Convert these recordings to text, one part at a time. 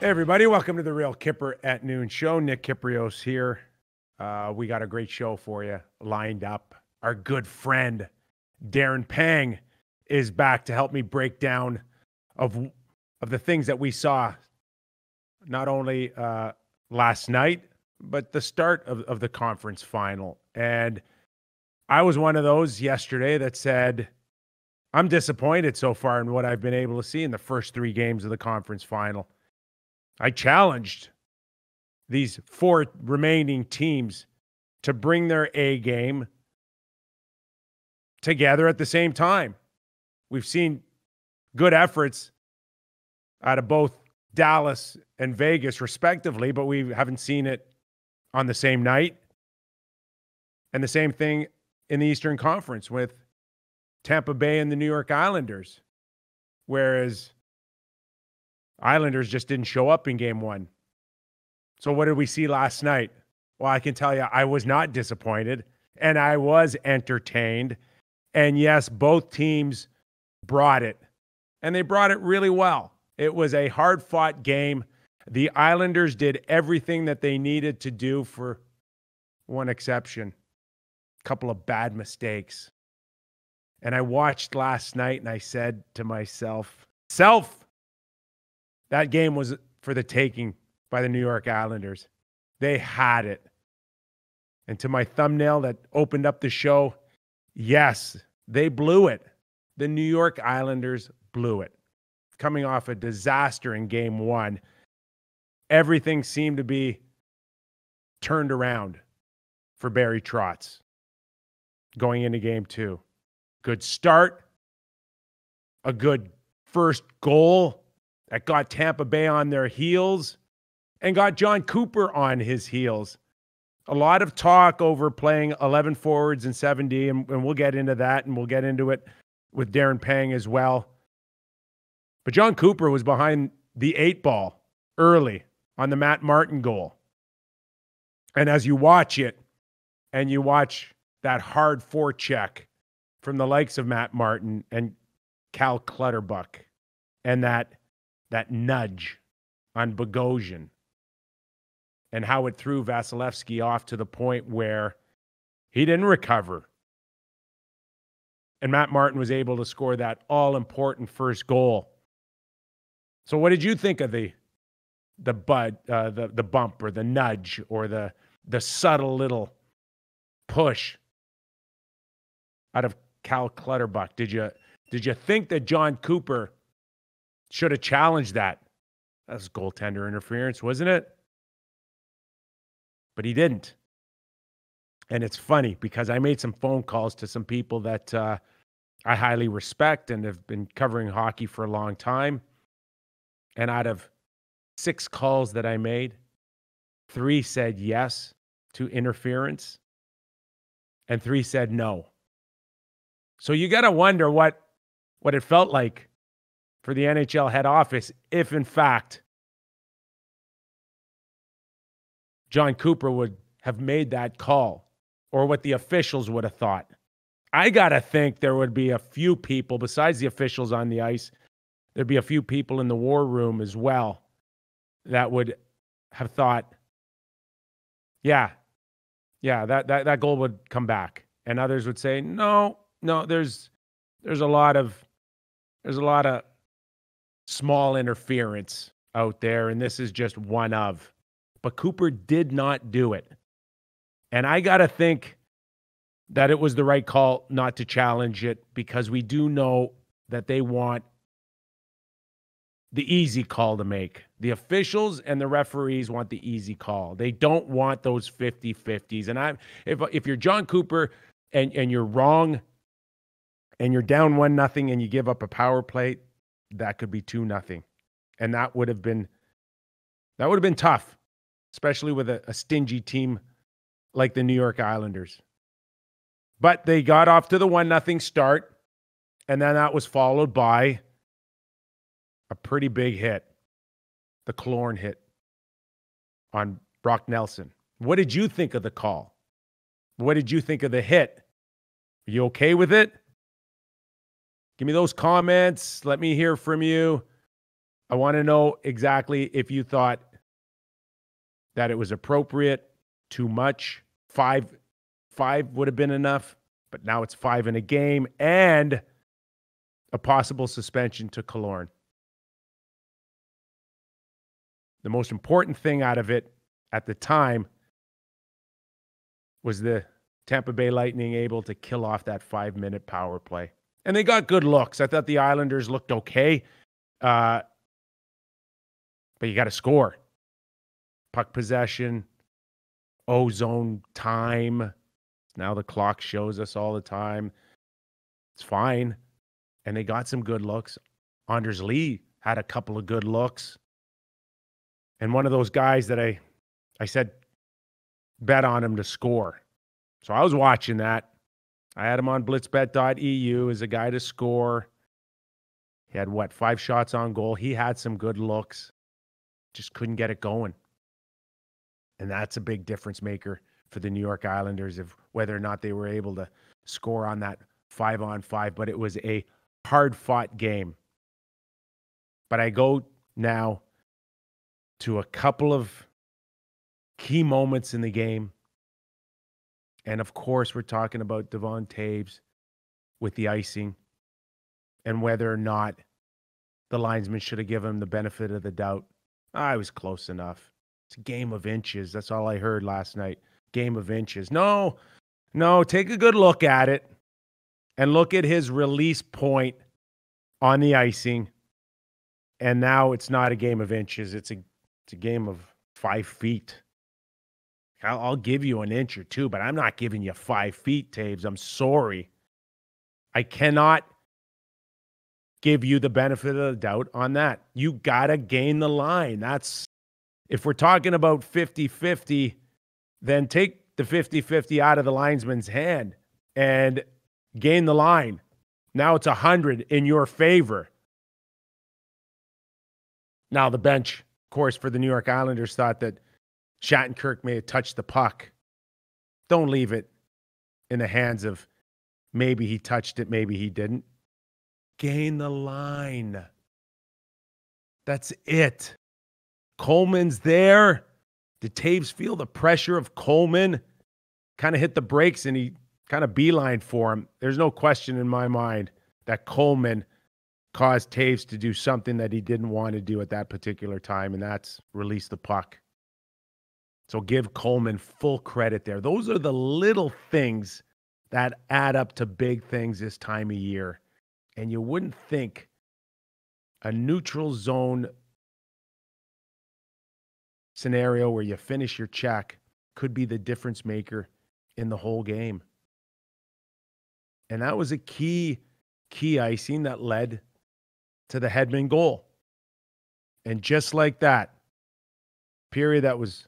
Hey everybody, welcome to the Real Kyper at Noon show. Nick Kypreos here. We got a great show for you lined up. Our good friend Darren Pang is back to help me break down of the things that we saw not only last night, but the start of the conference final. And I was one of those yesterday that said, I'm disappointed so far in what I've been able to see in the first 3 games of the conference final. I challenged these 4 remaining teams to bring their A game together at the same time. We've seen good efforts out of both Dallas and Vegas, respectively, but we haven't seen it on the same night. And the same thing in the Eastern Conference with Tampa Bay and the New York Islanders, whereas Islanders just didn't show up in game 1. So what did we see last night? Well, I can tell you, I was not disappointed, and I was entertained. And yes, both teams brought it, and they brought it really well. It was a hard-fought game. The Islanders did everything that they needed to do, for one exception, a couple of bad mistakes. And I watched last night, and I said to myself, that game was for the taking by the New York Islanders. They had it. And to my thumbnail that opened up the show, yes, they blew it. The New York Islanders blew it. Coming off a disaster in game 1, everything seemed to be turned around for Barry Trotz going into game 2. Good start, a good first goal that got Tampa Bay on their heels and got John Cooper on his heels. A lot of talk over playing 11 forwards and 7D, and we'll get into that, and we'll get into it with Darren Pang as well. But John Cooper was behind the 8 ball early on the Matt Martin goal. And as you watch it, and you watch that hard forecheck from the likes of Matt Martin and Cal Clutterbuck, and that nudge on Bogosian, and how it threw Vasilevsky off to the point where he didn't recover. And Matt Martin was able to score that all-important first goal. So what did you think of the bump or the nudge or the subtle little push out of Cal Clutterbuck? Did you think that John Cooper should have challenged that? That was goaltender interference, wasn't it? But he didn't. And it's funny because I made some phone calls to some people that I highly respect and have been covering hockey for a long time. And out of 6 calls that I made, 3 said yes to interference and 3 said no. So you got to wonder what it felt like for the NHL head office if, in fact, John Cooper would have made that call, or what the officials would have thought. I got to think there would be a few people, besides the officials on the ice, there'd be a few people in the war room as well that would have thought, yeah, that goal would come back. And others would say, no, there's a lot of small interference out there, and this is just one of. But Cooper did not do it. And I got to think that it was the right call not to challenge it, because we do know that they want the easy call to make. The officials and the referees want the easy call. They don't want those 50-50s. And if you're John Cooper and you're wrong and you're down 1-0 and you give up a power play, that could be 2-0. And that would have been tough, especially with a stingy team like the New York Islanders. But they got off to the 1-0 start, and then that was followed by a pretty big hit, the Killorn hit on Brock Nelson. What did you think of the call? What did you think of the hit? Are you okay with it? Give me those comments. Let me hear from you. I want to know exactly if you thought that it was appropriate, too much. Five would have been enough, but now it's 5 in a game and a possible suspension to Killorn. The most important thing out of it at the time was the Tampa Bay Lightning able to kill off that 5-minute power play. And they got good looks. I thought the Islanders looked okay. But you got to score. Puck possession, O-zone time. Now the clock shows us all the time. It's fine. And they got some good looks. Anders Lee had a couple of good looks. And one of those guys that I said bet on him to score. So I was watching that. I had him on blitzbet.eu as a guy to score. He had, 5 shots on goal. He had some good looks. Just couldn't get it going. And that's a big difference maker for the New York Islanders of whether or not they were able to score on that 5-on-5. But it was a hard-fought game. But I go now to a couple of key moments in the game. And, of course, we're talking about Devon Toews with the icing and whether or not the linesman should have given him the benefit of the doubt. I was close enough. It's a game of inches. That's all I heard last night. Game of inches. No, take a good look at it and look at his release point on the icing. And now it's not a game of inches. It's a game of 5 feet. I'll give you an inch or two, but I'm not giving you 5 feet, Toews. I'm sorry. I cannot give you the benefit of the doubt on that. You got to gain the line. If we're talking about 50-50, then take the 50-50 out of the linesman's hand and gain the line. Now it's 100 in your favor. Now the bench, of course, for the New York Islanders thought that Shattenkirk may have touched the puck. Don't leave it in the hands of maybe he touched it, maybe he didn't. Gain the line. That's it. Coleman's there. Did Toews feel the pressure of Coleman? Kind of hit the brakes and he kind of beeline for him. There's no question in my mind that Coleman caused Toews to do something that he didn't want to do at that particular time, and that's release the puck. So give Coleman full credit there. Those are the little things that add up to big things this time of year. And you wouldn't think a neutral zone scenario where you finish your check could be the difference maker in the whole game. And that was a key icing that led to the Hedman goal. And just like that, period that was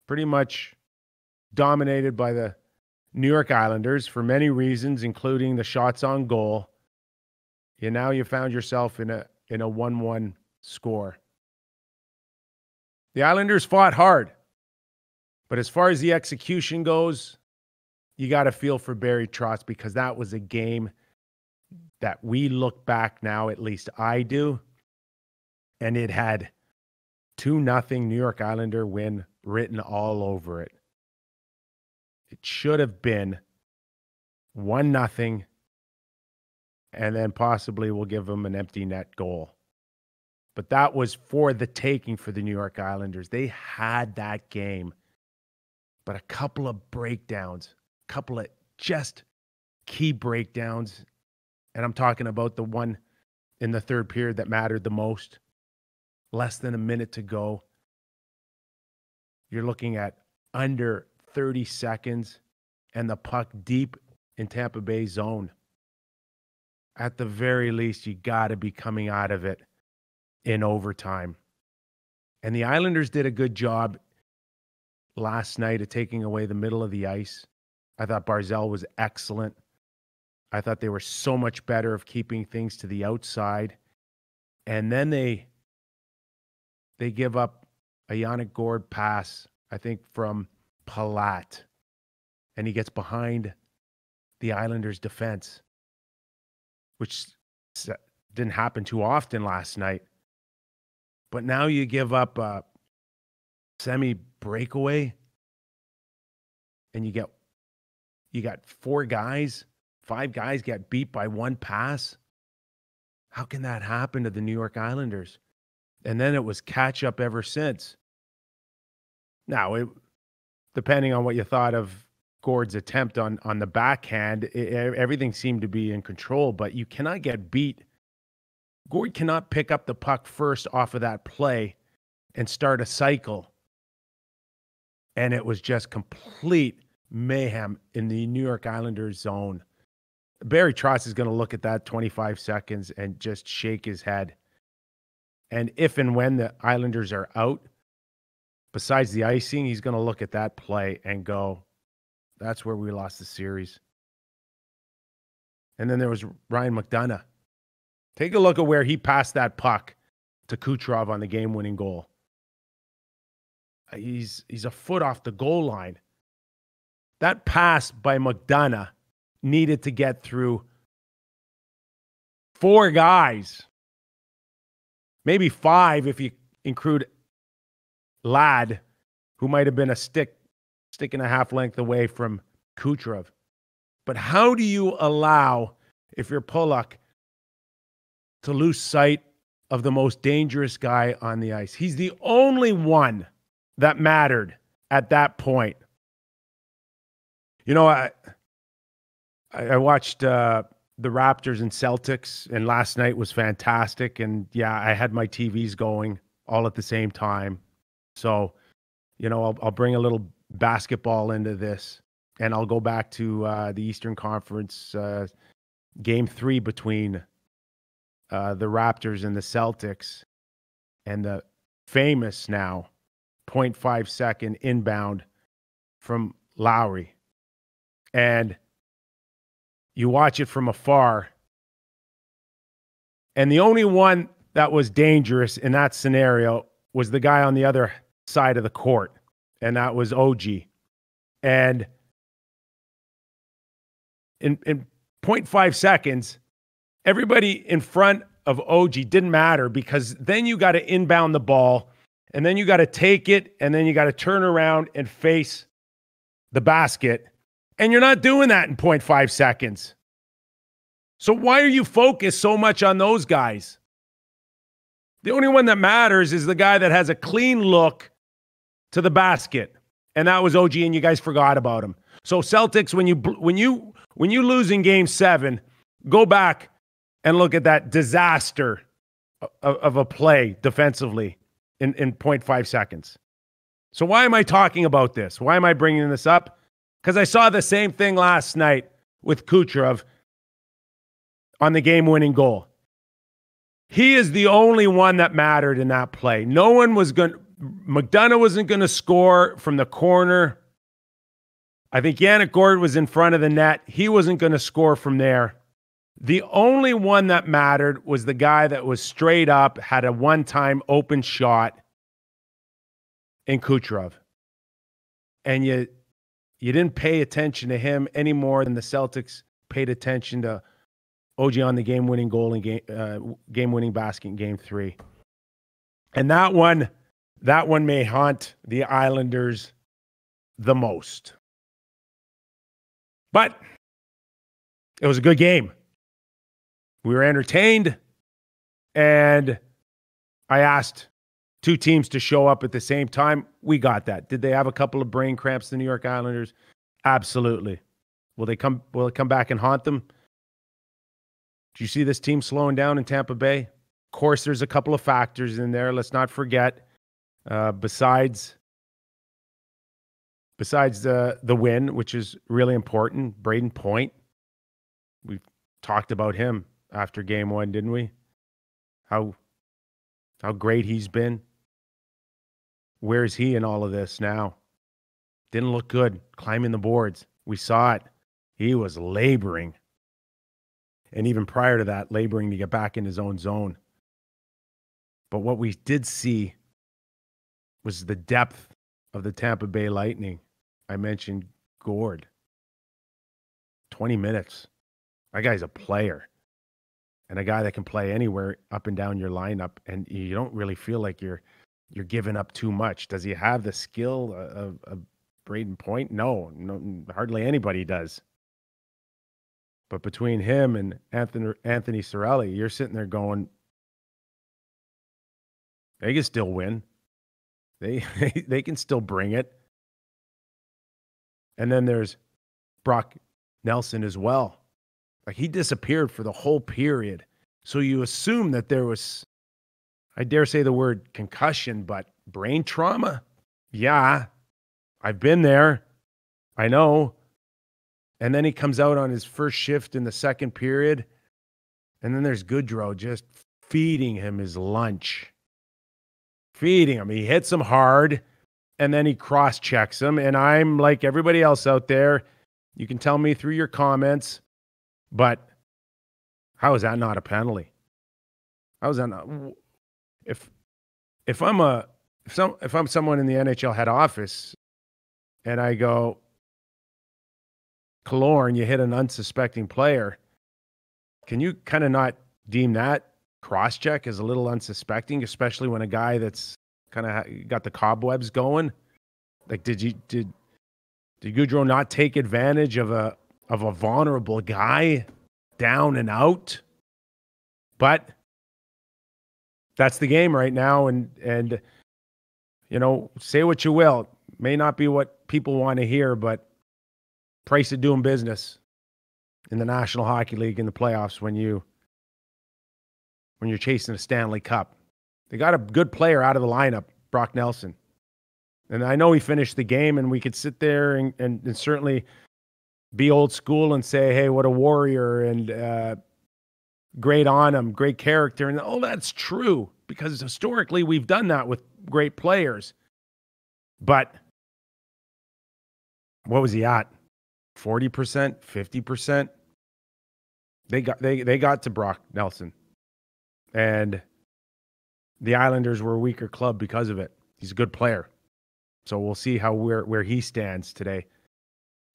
pretty much dominated by the New York Islanders for many reasons, including the shots on goal. You found yourself in a 1-1 score. The Islanders fought hard, but as far as the execution goes, you got to feel for Barry Trotz because that was a game that we look back now, at least I do, and it had 2-0 New York Islander win written all over it. It should have been 1-0, and then possibly we'll give them an empty net goal. But that was for the taking for the New York Islanders. They had that game. But a couple of breakdowns, a couple of just key breakdowns, and I'm talking about the one in the third period that mattered the most. Less than a minute to go. You're looking at under 30 seconds and the puck deep in Tampa Bay zone. At the very least, you got to be coming out of it in overtime. And the Islanders did a good job last night of taking away the middle of the ice. I thought Barzal was excellent. I thought they were so much better of keeping things to the outside. And then they give up a Yannick Gourde pass, I think, from Palat. And he gets behind the Islanders' defense, which didn't happen too often last night. But now you give up a semi breakaway and you got 5 guys get beat by one pass. How can that happen to the New York Islanders? And then it was catch up ever since. Now, depending on what you thought of Gord's attempt on the backhand, everything seemed to be in control, but you cannot get beat. Gord cannot pick up the puck first off of that play and start a cycle. And it was just complete mayhem in the New York Islanders zone. Barry Trotz is going to look at that 25 seconds and just shake his head. And if and when the Islanders are out, besides the icing, he's going to look at that play and go, that's where we lost the series. And then there was Ryan McDonough. Take a look at where he passed that puck to Kucherov on the game-winning goal. He's a foot off the goal line. That pass by McDonough needed to get through 4 guys. Maybe 5 if you include Ladd, who might have been a stick and a half length away from Kucherov. But how do you allow, if you're Pulock, to lose sight of the most dangerous guy on the ice? He's the only one that mattered at that point. You know, I watched the Raptors and Celtics, and last night was fantastic. And yeah, I had my TVs going all at the same time. So, you know, I'll bring a little basketball into this, and I'll go back to the Eastern Conference Game 3 between the Raptors and the Celtics, and the famous now 0.5 second inbound from Lowry. And you watch it from afar, and the only one that was dangerous in that scenario was the guy on the other side of the court, and that was OG. And in 0.5 seconds, everybody in front of OG didn't matter, because then you got to inbound the ball, and then you got to take it, and then you got to turn around and face the basket. And you're not doing that in 0.5 seconds. So why are you focused so much on those guys? The only one that matters is the guy that has a clean look to the basket. And that was OG, and you guys forgot about him. So Celtics, when you lose in Game 7, go back and look at that disaster of a play defensively in 0.5 seconds. So why am I talking about this? Why am I bringing this up? Because I saw the same thing last night with Kucherov on the game-winning goal. He is the only one that mattered in that play. No one was going to, McDonough wasn't going to score from the corner. I think Yannick Gord was in front of the net. He wasn't going to score from there. The only one that mattered was the guy that was straight up, had a one-time open shot in Kucherov. And you didn't pay attention to him any more than the Celtics paid attention to OG on the game-winning goal and game-winning basket in Game 3. And that one may haunt the Islanders the most. But it was a good game. We were entertained, and I asked 2 teams to show up at the same time. We got that. Did they have a couple of brain cramps, the New York Islanders? Absolutely. Will it come back and haunt them? Do you see this team slowing down in Tampa Bay? Of course, there's a couple of factors in there. Let's not forget, besides the win, which is really important, Braden Point. We talked about him after Game 1, didn't we? How great he's been. Where is he in all of this now? Didn't look good climbing the boards. We saw it. He was laboring. And even prior to that, laboring to get back in his own zone. But what we did see was the depth of the Tampa Bay Lightning. I mentioned Gord. 20 minutes. That guy's a player. and a guy that can play anywhere up and down your lineup, and you don't really feel like you're giving up too much. Does he have the skill of Braden Point? No, hardly anybody does. But between him and Anthony Cirelli, you're sitting there going, they can still win. They can still bring it. And then there's Brock Nelson as well. Like, he disappeared for the whole period. So you assume that there was, I dare say the word concussion, but brain trauma? Yeah, I've been there. I know. And then he comes out on his first shift in the second period. And then there's Goodrow just feeding him his lunch. Feeding him. He hits him hard, and then he cross-checks him. And I'm like everybody else out there. You can tell me through your comments, but how is that not a penalty? How is that not? If I'm someone in the NHL head office and I go, Killorn, you hit an unsuspecting player, can you kind of not deem that cross-check as a little unsuspecting, especially when a guy that's kind of got the cobwebs going? Like, did Goodrow not take advantage of a vulnerable guy down and out? But that's the game right now, and you know, say what you will, may not be what people want to hear, but price of doing business in the National Hockey League in the playoffs when you're chasing a Stanley Cup. They got a good player out of the lineup, Brock Nelson. And I know he finished the game, and we could sit there and certainly be old school and say, hey, what a warrior, and great on him, great character. And that's true, because historically we've done that with great players. But what was he at? 40%, 50%? They got to Brock Nelson. And the Islanders were a weaker club because of it. He's a good player. So we'll see where he stands today.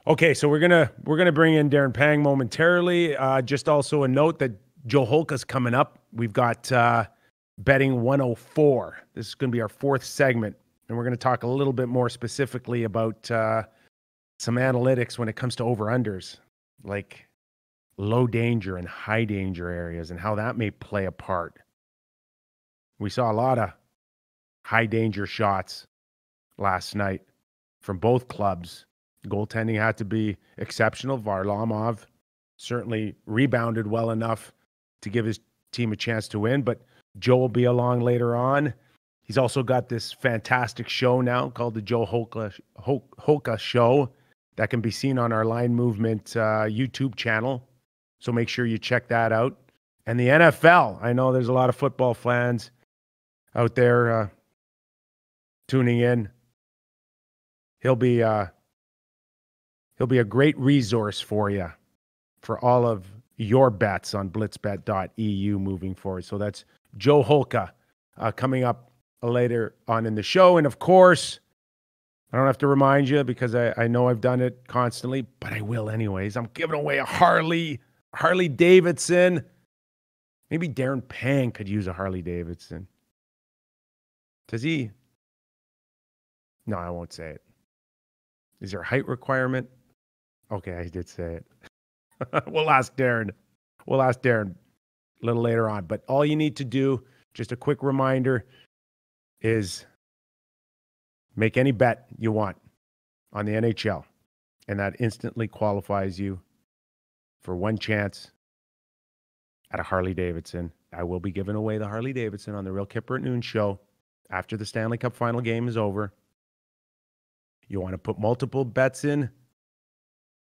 Okay, so we're gonna bring in Darren Pang momentarily. Just also a note that Joe Holka's coming up. We've got Betting 104. This is going to be our fourth segment, and we're going to talk a little bit more specifically about some analytics when it comes to over-unders, like low danger and high danger areas, and how that may play a part. We saw a lot of high danger shots last night from both clubs. Goaltending had to be exceptional. Varlamov certainly rebounded well enough to give his team a chance to win, but Joe will be along later on. He's also got this fantastic show now called the Joe Holka Show that can be seen on our Line Movement YouTube channel. So make sure you check that out. And the NFL, I know there's a lot of football fans out there tuning in. He'll be a great resource for you for all of your bets on blitzbet.eu moving forward. So that's Joe Holka coming up later on in the show. And of course, I don't have to remind you because I know I've done it constantly, but I will anyways. I'm giving away a Harley Davidson. Maybe Darren Pang could use a Harley Davidson. Does he? No, I won't say it. Is there a height requirement? Okay, I did say it. We'll ask Darren a little later on. But all you need to do, just a quick reminder, is make any bet you want on the NHL. And that instantly qualifies you for one chance at a Harley Davidson. I will be giving away the Harley Davidson on the Real Kyper at Noon show after the Stanley Cup final game is over. You want to put multiple bets in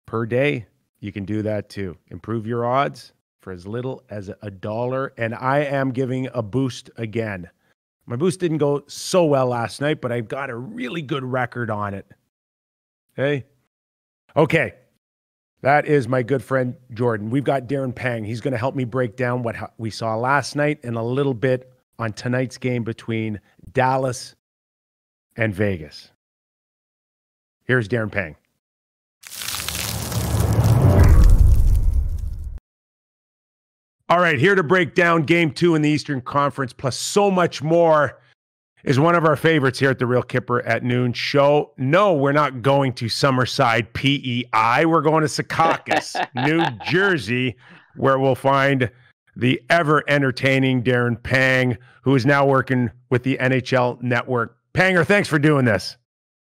per day? You can do that too. Improve your odds for as little as $1. And I am giving a boost again. My boost didn't go so well last night, but I've got a really good record on it. Okay. That is my good friend Jordan. We've got Darren Pang. He's going to help me break down what we saw last night and a little bit on tonight's game between Dallas and Vegas. Here's Darren Pang. All right, here to break down Game 2 in the Eastern Conference, plus so much more, is one of our favorites here at the Real Kyper at Noon show. No, we're not going to Summerside, PEI. We're going to Secaucus, New Jersey, where we'll find the ever-entertaining Darren Pang, who is now working with the NHL Network. Panger, thanks for doing this.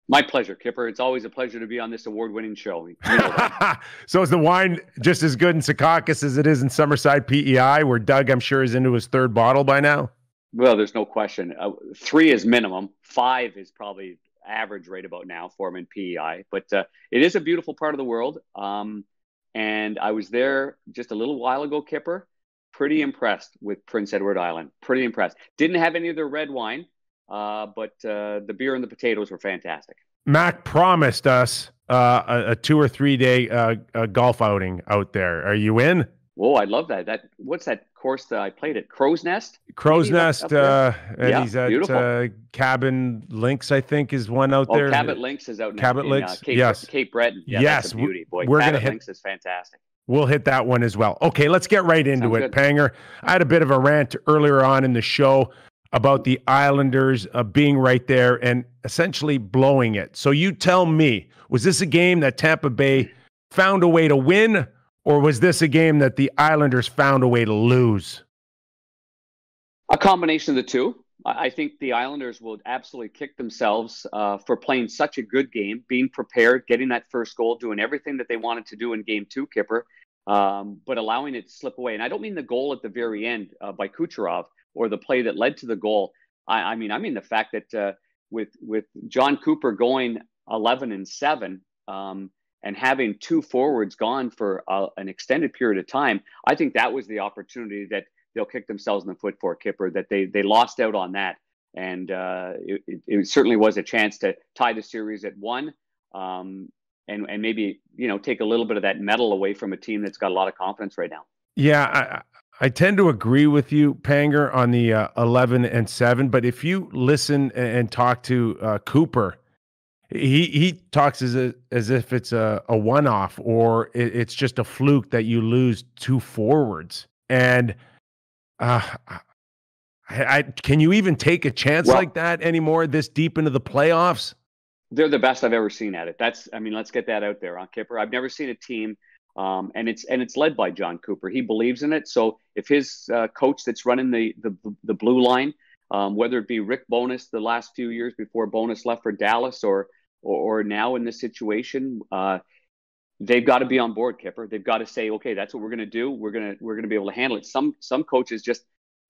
My pleasure, Kipper. It's always a pleasure to be on this award-winning show. You know So is the wine just as good in Secaucus as it is in Summerside, PEI, where Doug, I'm sure, is into his third bottle by now? Well, there's no question. 3 is minimum. 5 is probably average right about now for him in PEI. But it is a beautiful part of the world. And I was there just a little while ago, Kipper. Pretty impressed with Prince Edward Island. Pretty impressed. Didn't have any of their red wine. But the beer and the potatoes were fantastic. Mac promised us a 2 or 3 day golf outing out there. Are you in? Oh, I love that. What's that course that I played at? Crow's Nest? Crow's Nest. And yeah, he's at Cabin Links, I think, is one out there. Cabot Links is out now. Cabot Links, yes. Cape Breton. Yeah, yes. That's a beauty, boy. We're Cabot Links is fantastic. We'll hit that one as well. Okay, let's get right into it, Panger. I had a bit of a rant earlier on in the show about the Islanders being right there and essentially blowing it. So you tell me, was this a game that Tampa Bay found a way to win, or was this a game that the Islanders found a way to lose? A combination of the two. I think the Islanders will absolutely kick themselves for playing such a good game, being prepared, getting that first goal, doing everything that they wanted to do in Game 2, Kipper, but allowing it to slip away. And I don't mean the goal at the very end by Kucherov, or the play that led to the goal. I mean the fact that with John Cooper going 11-7 and having 2 forwards gone for an extended period of time, I think that was the opportunity that they'll kick themselves in the foot for, Kipper, that they lost out on that. And it certainly was a chance to tie the series at 1 and maybe, take a little bit of that mettle away from a team that's got a lot of confidence right now. Yeah, I tend to agree with you, Panger, on the 11-7. But if you listen and talk to Cooper, he talks as if it's a one-off, or it's just a fluke that you lose 2 forwards. And can you even take a chance like that anymore this deep into the playoffs? They're the best I've ever seen at it. Let's get that out there, Kipper. I've never seen a team. And it's led by John Cooper. He believes in it. So if his coach that's running the blue line, whether it be Rick Bowness the last few years before Bowness left for Dallas, or now in this situation, they've got to be on board, Kipper. They've got to say, okay, that's what we're going to do. We're going to be able to handle it. Some coaches just,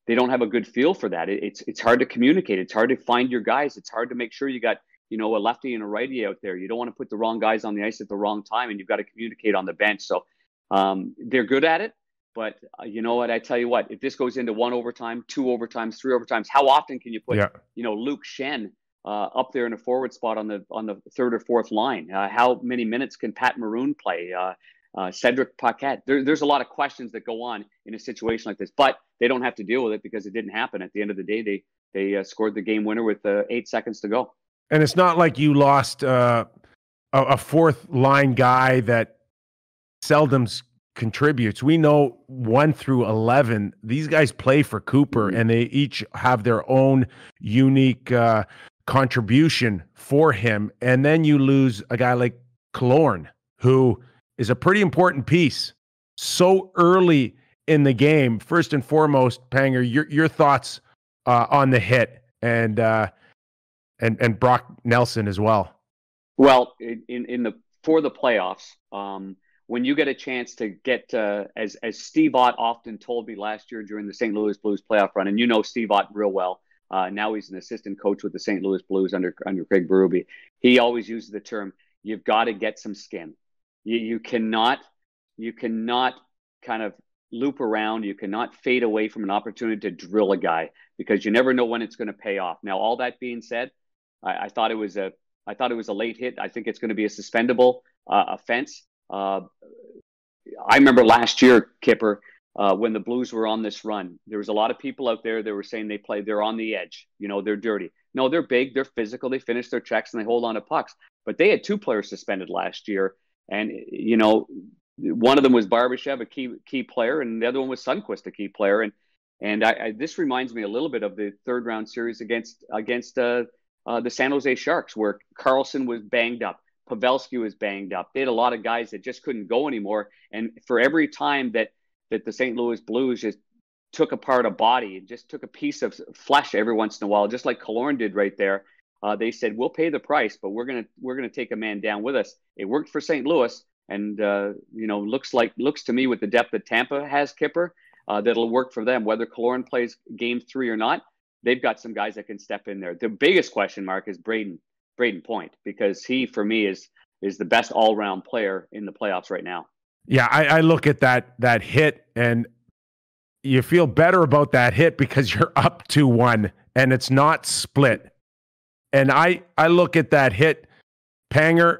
they don't have a good feel for that. It's hard to communicate. It's hard to find your guys. It's hard to make sure you got a lefty and a righty out there. You don't want to put the wrong guys on the ice at the wrong time, and you've got to communicate on the bench. So they're good at it. But you know what? I tell you what, if this goes into 1 overtime, 2 overtimes, 3 overtimes, how often can you put, Luke Shen up there in a forward spot on the 3rd or 4th line? How many minutes can Pat Maroon play? Cedric Paquette? There's a lot of questions that go on in a situation like this, but they don't have to deal with it because it didn't happen. At the end of the day, they scored the game winner with 8 seconds to go. And it's not like you lost a 4th line guy that seldom contributes. We know 1 through 11, these guys play for Cooper, and they each have their own unique contribution for him. And then you lose a guy like Killorn, who is a pretty important piece so early in the game. First and foremost, Panger, your thoughts on the hit and Brock Nelson as well. Well, for the playoffs, when you get a chance to get, as Steve Ott often told me last year during the St. Louis Blues playoff run, and Steve Ott real well. Now he's an assistant coach with the St. Louis Blues under Craig Berube. He always uses the term, you've got to get some skin. You cannot kind of loop around. You cannot fade away from an opportunity to drill a guy, because you never know when it's going to pay off. Now, all that being said, I thought it was a late hit. I think it's going to be a suspendable offense. I remember last year, Kipper, when the Blues were on this run, there was a lot of people out there that were saying they're on the edge. They're dirty. No, they're big, they're physical, they finish their checks, and they hold on to pucks. But they had 2 players suspended last year. And, one of them was Barbashev, a key player, and the other one was Sundqvist, a key player. And this reminds me a little bit of the third round series against the San Jose Sharks, where Carlson was banged up, Pavelski was banged up. They had a lot of guys that just couldn't go anymore. And for every time that the St. Louis Blues just took apart a body and just took a piece of flesh every once in a while, just like Killorn did right there, they said, we'll pay the price, but we're gonna take a man down with us. It worked for St. Louis, and looks to me with the depth that Tampa has, Kipper, that'll work for them. Whether Killorn plays Game 3 or not, they've got some guys that can step in there. The biggest question mark is Braden Point, because he, for me, is the best all-round player in the playoffs right now. Yeah, I look at that hit, and you feel better about that hit because you're up 2-1 and it's not split. And I look at that hit, Panger,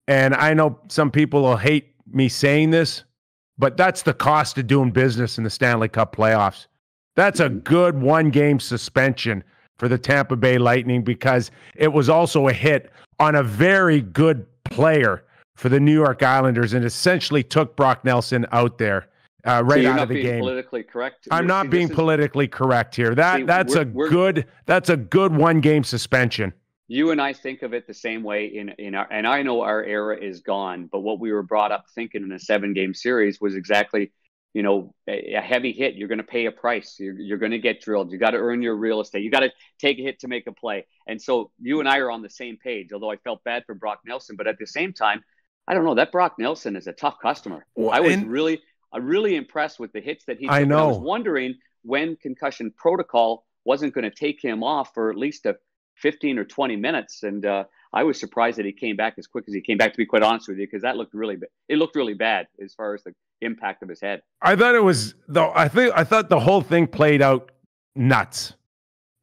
and I know some people will hate me saying this, but that's the cost of doing business in the Stanley Cup playoffs. That's a good 1-game suspension for the Tampa Bay Lightning, because it was also a hit on a very good player for the New York Islanders and essentially took Brock Nelson out there right out of the game. Politically correct. I'm not being politically correct here. That's a good 1-game suspension. You and I think of it the same way and I know our era is gone, but what we were brought up thinking in a 7-game series was exactly, a heavy hit. You're going to pay a price. You're going to get drilled. You got to earn your real estate. You got to take a hit to make a play. And so you and I are on the same page, although I felt bad for Brock Nelson, but at the same time, I don't know, that Brock Nelson is a tough customer. Well, I was really impressed with the hits that he took. I know. I was wondering when concussion protocol wasn't going to take him off for at least 15 or 20 minutes. And I was surprised that he came back as quick as he came back, to be quite honest with you, because that looked really bad as far as the impact of his head. I thought it was, though. I thought the whole thing played out nuts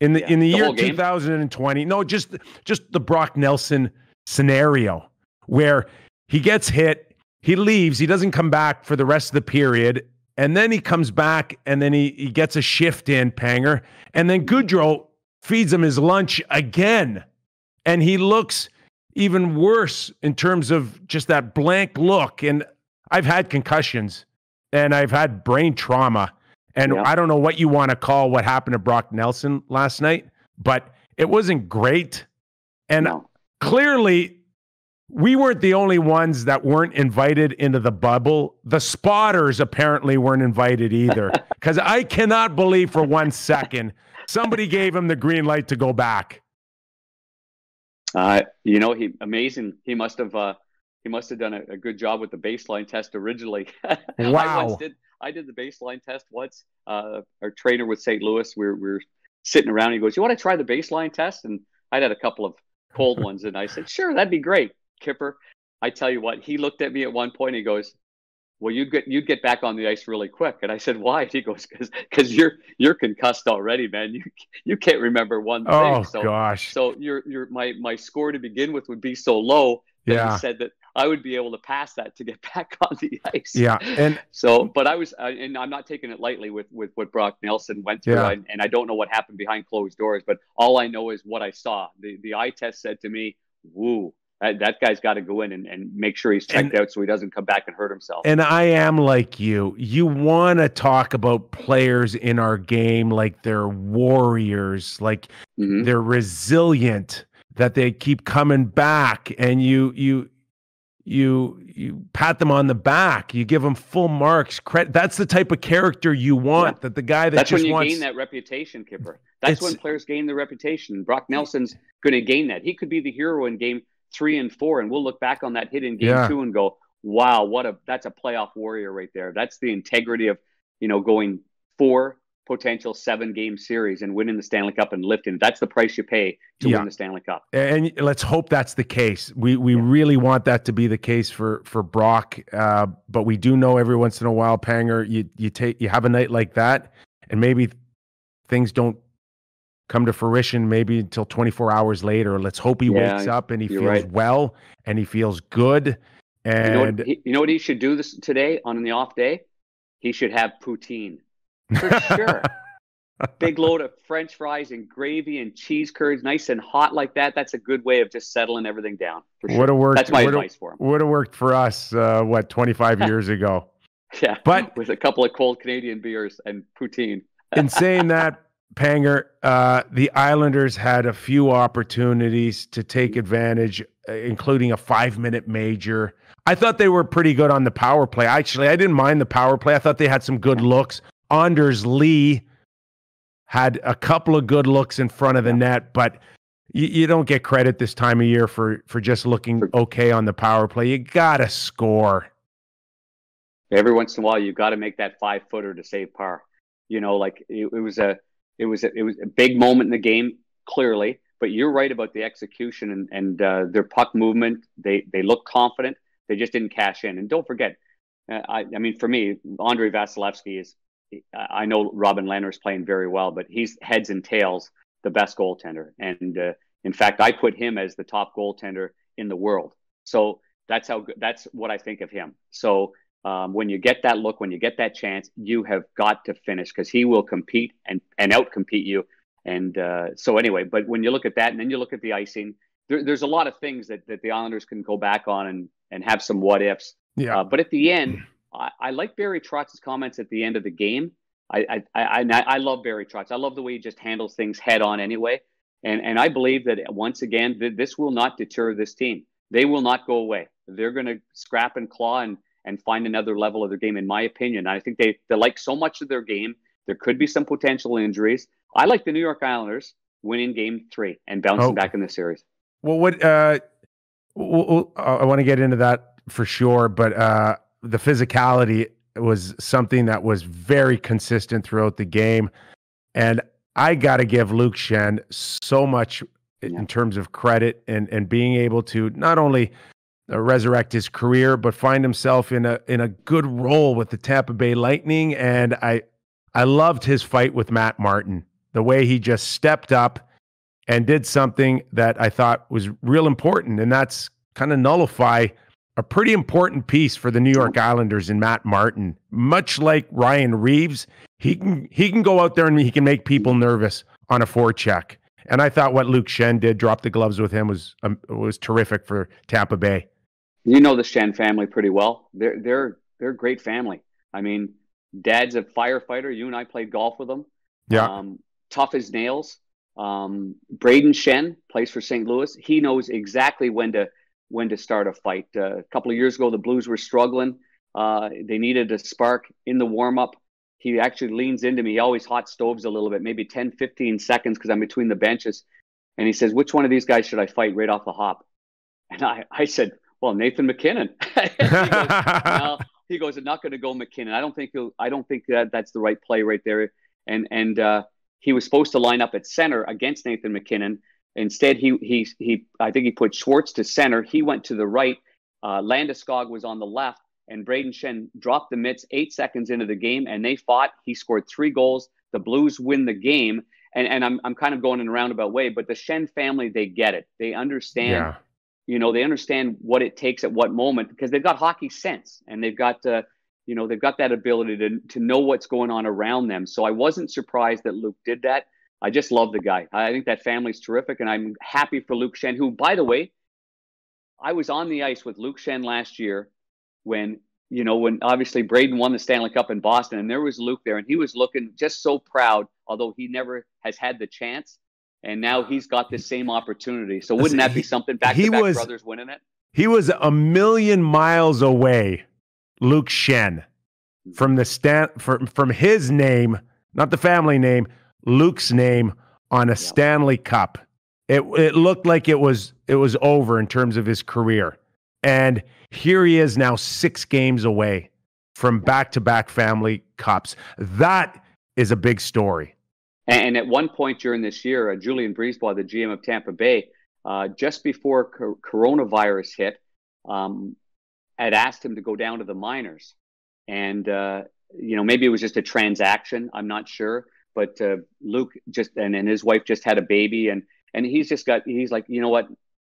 in the year 2020. No, just the Brock Nelson scenario where he gets hit, he leaves, he doesn't come back for the rest of the period, and then he comes back, and then he gets a shift in, Panger, and then Goudreau feeds him his lunch again, and he looks even worse in terms of just that blank look. And I've had concussions, and I've had brain trauma, and I don't know what you want to call what happened to Brock Nelson last night, but it wasn't great. And clearly, we weren't the only ones that weren't invited into the bubble. The spotters apparently weren't invited either, because I cannot believe for 1 second somebody gave him the green light to go back. He amazing. He must have done a good job with the baseline test originally. Wow. I did the baseline test once. Our trainer with St. Louis, we were sitting around. He goes, "You want to try the baseline test?" And I'd had a couple of cold ones, and I said, "Sure, that'd be great." Kipper, I tell you what, he looked at me at one point. And he goes, "Well, you'd get back on the ice really quick." And I said, "Why?" He goes, "Because you're concussed already, man. You can't remember one thing." Oh, gosh. So my score to begin with would be so low that he said that I would be able to pass that to get back on the ice. Yeah, and so, but and I'm not taking it lightly with what Brock Nelson went through, and I don't know what happened behind closed doors, but all I know is what I saw. The eye test said to me, "Woo. That guy's got to go in and make sure he's checked out so he doesn't come back and hurt himself." And I am like you. You want to talk about players in our game like they're warriors, like they're resilient, that they keep coming back, and you pat them on the back. You give them full marks. Credit. That's the type of character you want. Yeah. That the guy that that's just when you wants... gain that reputation, Kipper. That's when players gain the reputation. Brock Nelson's going to gain that. He could be the hero in Game 3 and 4, and we'll look back on that hit in Game 2 and go, "Wow, that's a playoff warrior right there." That's the integrity of going 4 potential 7-game series and winning the Stanley Cup and lifting. That's the price you pay to win the Stanley Cup. And let's hope that's the case. We really want that to be the case for Brock. But we do know every once in a while, Panger, you have a night like that, and maybe things don't come to fruition maybe until 24 hours later. Let's hope he wakes up and he feels well and he feels good. And you know what he should do today on the off day? He should have poutine. For sure. big load of French fries and gravy and cheese curds, nice and hot like that. That's a good way of just settling everything down for sure. Would have worked. That's my advice for him. Would have worked for us. 25 years ago? Yeah, but with a couple of cold Canadian beers and poutine. In saying that, Panger, the Islanders had a few opportunities to take advantage, including a 5-minute major. I thought they were pretty good on the power play. Actually, I didn't mind the power play. I thought they had some good looks. Anders Lee had a couple of good looks in front of the net, but you don't get credit this time of year for just looking okay on the power play. You got to score. Every once in a while, you've got to make that 5-footer to save par. Like it was a big moment in the game, clearly. But you're right about the execution and their puck movement. They look confident. They just didn't cash in. And don't forget, I mean, for me, Andrei Vasilevsky is. I know Robin Lehner is playing very well, but he's heads and tails the best goaltender. And in fact, I put him as the top goaltender in the world. So that's what I think of him. So. When you get that look, when you get that chance, you have got to finish because he will compete and out-compete you. And so anyway, but when you look at that and then you look at the icing, there's a lot of things that the Islanders can go back on and have some what-ifs. Yeah. But at the end, I like Barry Trotz's comments at the end of the game. I love Barry Trotz. I love the way he just handles things head on anyway. And I believe that once again, this will not deter this team. They will not go away. They're going to scrap and claw and find another level of their game, in my opinion. I think they like so much of their game. There could be some potential injuries. I like the New York Islanders winning Game 3 and bouncing back in the series. Well, I want to get into that for sure, but the physicality was something that was very consistent throughout the game. And I got to give Luke Schenn so much in terms of credit and being able to not only resurrect his career, but find himself in a good role with the Tampa Bay Lightning. And I loved his fight with Matt Martin, the way he just stepped up and did something that I thought was real important. And that's kind of nullify a pretty important piece for the New York Islanders in Matt Martin. Much like Ryan Reeves, he can go out there and he can make people nervous on a forecheck. And I thought what Luke Schenn did, drop the gloves with him, was terrific for Tampa Bay. You know the Schenn family pretty well. They're a great family. I mean, Dad's a firefighter. You and I played golf with him. Yeah. Tough as nails. Braden Schenn plays for St. Louis. He knows exactly when to start a fight. A couple of years ago, the Blues were struggling. They needed a spark in the warm-up. He actually leans into me. He always hot stoves a little bit, maybe 10, 15 seconds because I'm between the benches. And he says, which one of these guys should I fight right off the hop? And I said, well, Nathan McKinnon. He goes, I'm not going to go McKinnon. I don't think that's the right play right there. And he was supposed to line up at center against Nathan McKinnon. Instead, I think he put Schwartz to center. He went to the right. Landeskog was on the left, and Braden Schenn dropped the mitts 8 seconds into the game, and they fought. He scored 3 goals. The Blues win the game. And I'm kind of going in a roundabout way, but the Schenn family, they get it. They understand. Yeah. They understand what it takes at what moment because they've got hockey sense and they've got they've got that ability to know what's going on around them. So I wasn't surprised that Luke did that. I just love the guy. I think that family's terrific, and I'm happy for Luke Schenn, who, by the way, I was on the ice with Luke Schenn last year when obviously Braden won the Stanley Cup in Boston, and there was Luke there, and he was looking just so proud, although he never has had the chance. And now he's got this same opportunity. So wouldn't that be something? Back-to-back brothers winning it. He was a million miles away, Luke Schenn, from from his name, not the family name, Luke's name on a Stanley Cup. It looked like it was over in terms of his career. And here he is now 6 games away from back-to-back family cups. That is a big story. And at one point during this year, Julian Brisebois, the GM of Tampa Bay, just before coronavirus hit, had asked him to go down to the minors. And, maybe it was just a transaction. I'm not sure. But Luke and his wife just had a baby. And he's like, you know what?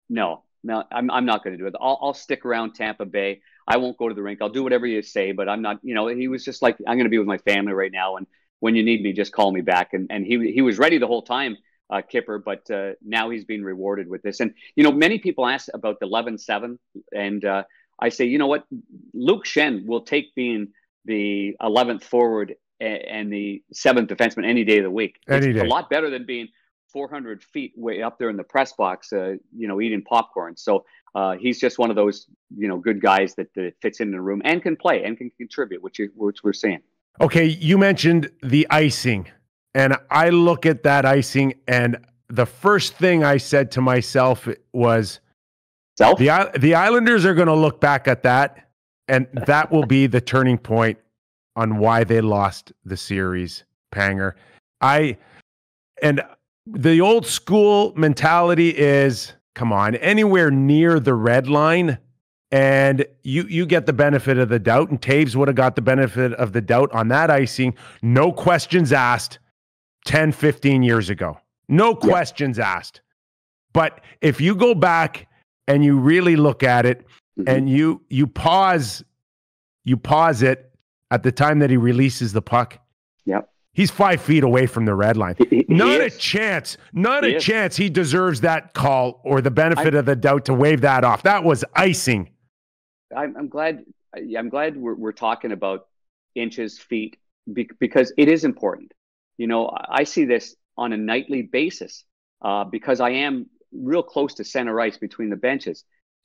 No, I'm not going to do it. I'll stick around Tampa Bay. I won't go to the rink. I'll do whatever you say, but I'm not, he was just like, I'm going to be with my family right now. when you need me, just call me back. And he was ready the whole time, Kipper, but now he's being rewarded with this. And, many people ask about the 11-7, and I say, you know what? Luke Shen will take being the 11th forward and the 7th defenseman any day of the week. It's a lot better than being 400 feet way up there in the press box, eating popcorn. So he's just one of those, good guys that fits in the room and can play and can contribute, which we're seeing. Okay, you mentioned the icing, and I look at that icing, and the first thing I said to myself was, the Islanders are going to look back at that, and that will be the turning point on why they lost the series, Panger. And the old school mentality is, come on, anywhere near the red line, and you get the benefit of the doubt, and Taves would have got the benefit of the doubt on that icing, no questions asked 10, 15 years ago. No questions asked. But if you go back and you really look at it, and you pause it at the time that he releases the puck. Yep. He's 5 feet away from the red line. Not a chance he deserves that call or the benefit of the doubt to wave that off. That was icing. I'm glad we're talking about inches, feet, because it is important. I see this on a nightly basis because I am real close to center ice between the benches.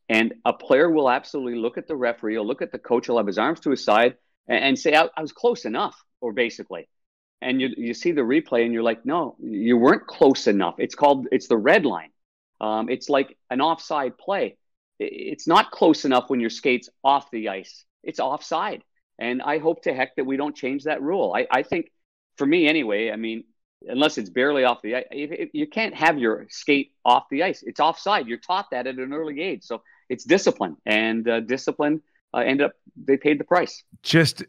And a player will absolutely look at the referee, he'll look at the coach, he'll have his arms to his side and say, I was close enough, or basically. And you see the replay and you're like, no, you weren't close enough. It's the red line. It's like an offside play. It's not close enough when your skate's off the ice. It's offside. And I hope to heck that we don't change that rule. I think, for me anyway, I mean, unless it's barely off the ice, you can't have your skate off the ice. It's offside. You're taught that at an early age. So it's discipline. And discipline they paid the price. Just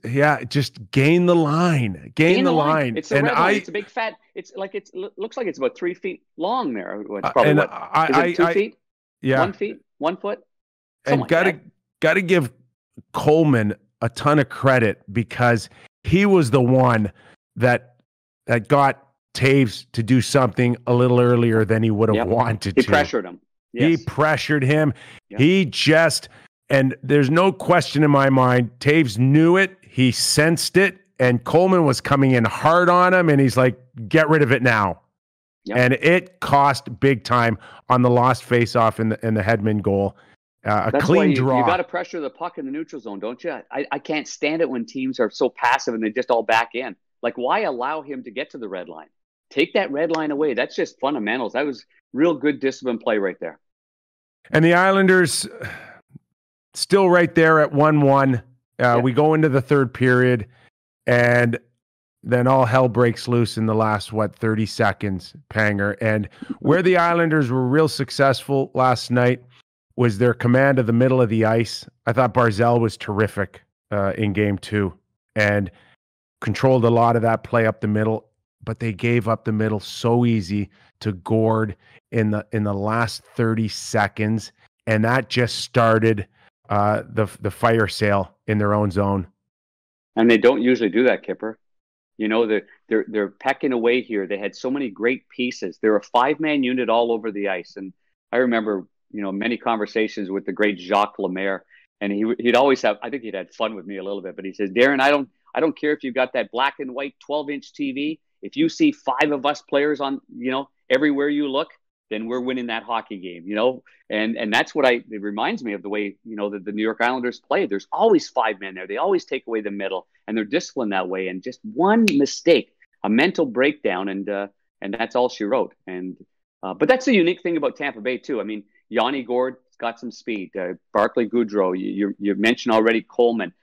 gain the line. Gain the line. It's a red line. It's a big fat. Looks like it's about 3 feet long there. It's probably is it 2 feet? Yeah. 1 feet? 1 foot? And gotta give Coleman a ton of credit, because he was the one that got Taves to do something a little earlier than he would have wanted to. He pressured him. Yes. He pressured him. Yep. And there's no question in my mind, Taves knew it, he sensed it, and Coleman was coming in hard on him, and he's like, get rid of it now. Yep. And it cost big time on the lost faceoff in the Hedman goal. That's clean draw. You got to pressure the puck in the neutral zone, don't you? I can't stand it when teams are so passive and they just all back in. Like, why allow him to get to the red line? Take that red line away. That's just fundamentals. That was real good discipline play right there. And the Islanders still right there at 1-1. We go into the third period, and then all hell breaks loose in the last, 30 seconds, Panger. And where the Islanders were real successful last night was their command of the middle of the ice. I thought Barzal was terrific in game 2 and controlled a lot of that play up the middle, but they gave up the middle so easy to Gord in the last 30 seconds, and that just started the fire sale in their own zone. And they don't usually do that, Kipper. They're pecking away here. They had so many great pieces. They're a 5-man unit all over the ice. And I remember, many conversations with the great Jacques Lemaire, and he'd always have, I think he'd had fun with me a little bit, but he says, Darren, I don't care if you've got that black and white 12-inch TV. If you see 5 of us players on, everywhere you look, then we're winning that hockey game, and that's what it reminds me of the way, the New York Islanders play. There's always 5 men there. They always take away the middle, and they're disciplined that way. And just one mistake, a mental breakdown, and that's all she wrote. And but that's the unique thing about Tampa Bay too. I mean, Yanni Gord's got some speed. Barclay Goodrow, you mentioned already Coleman.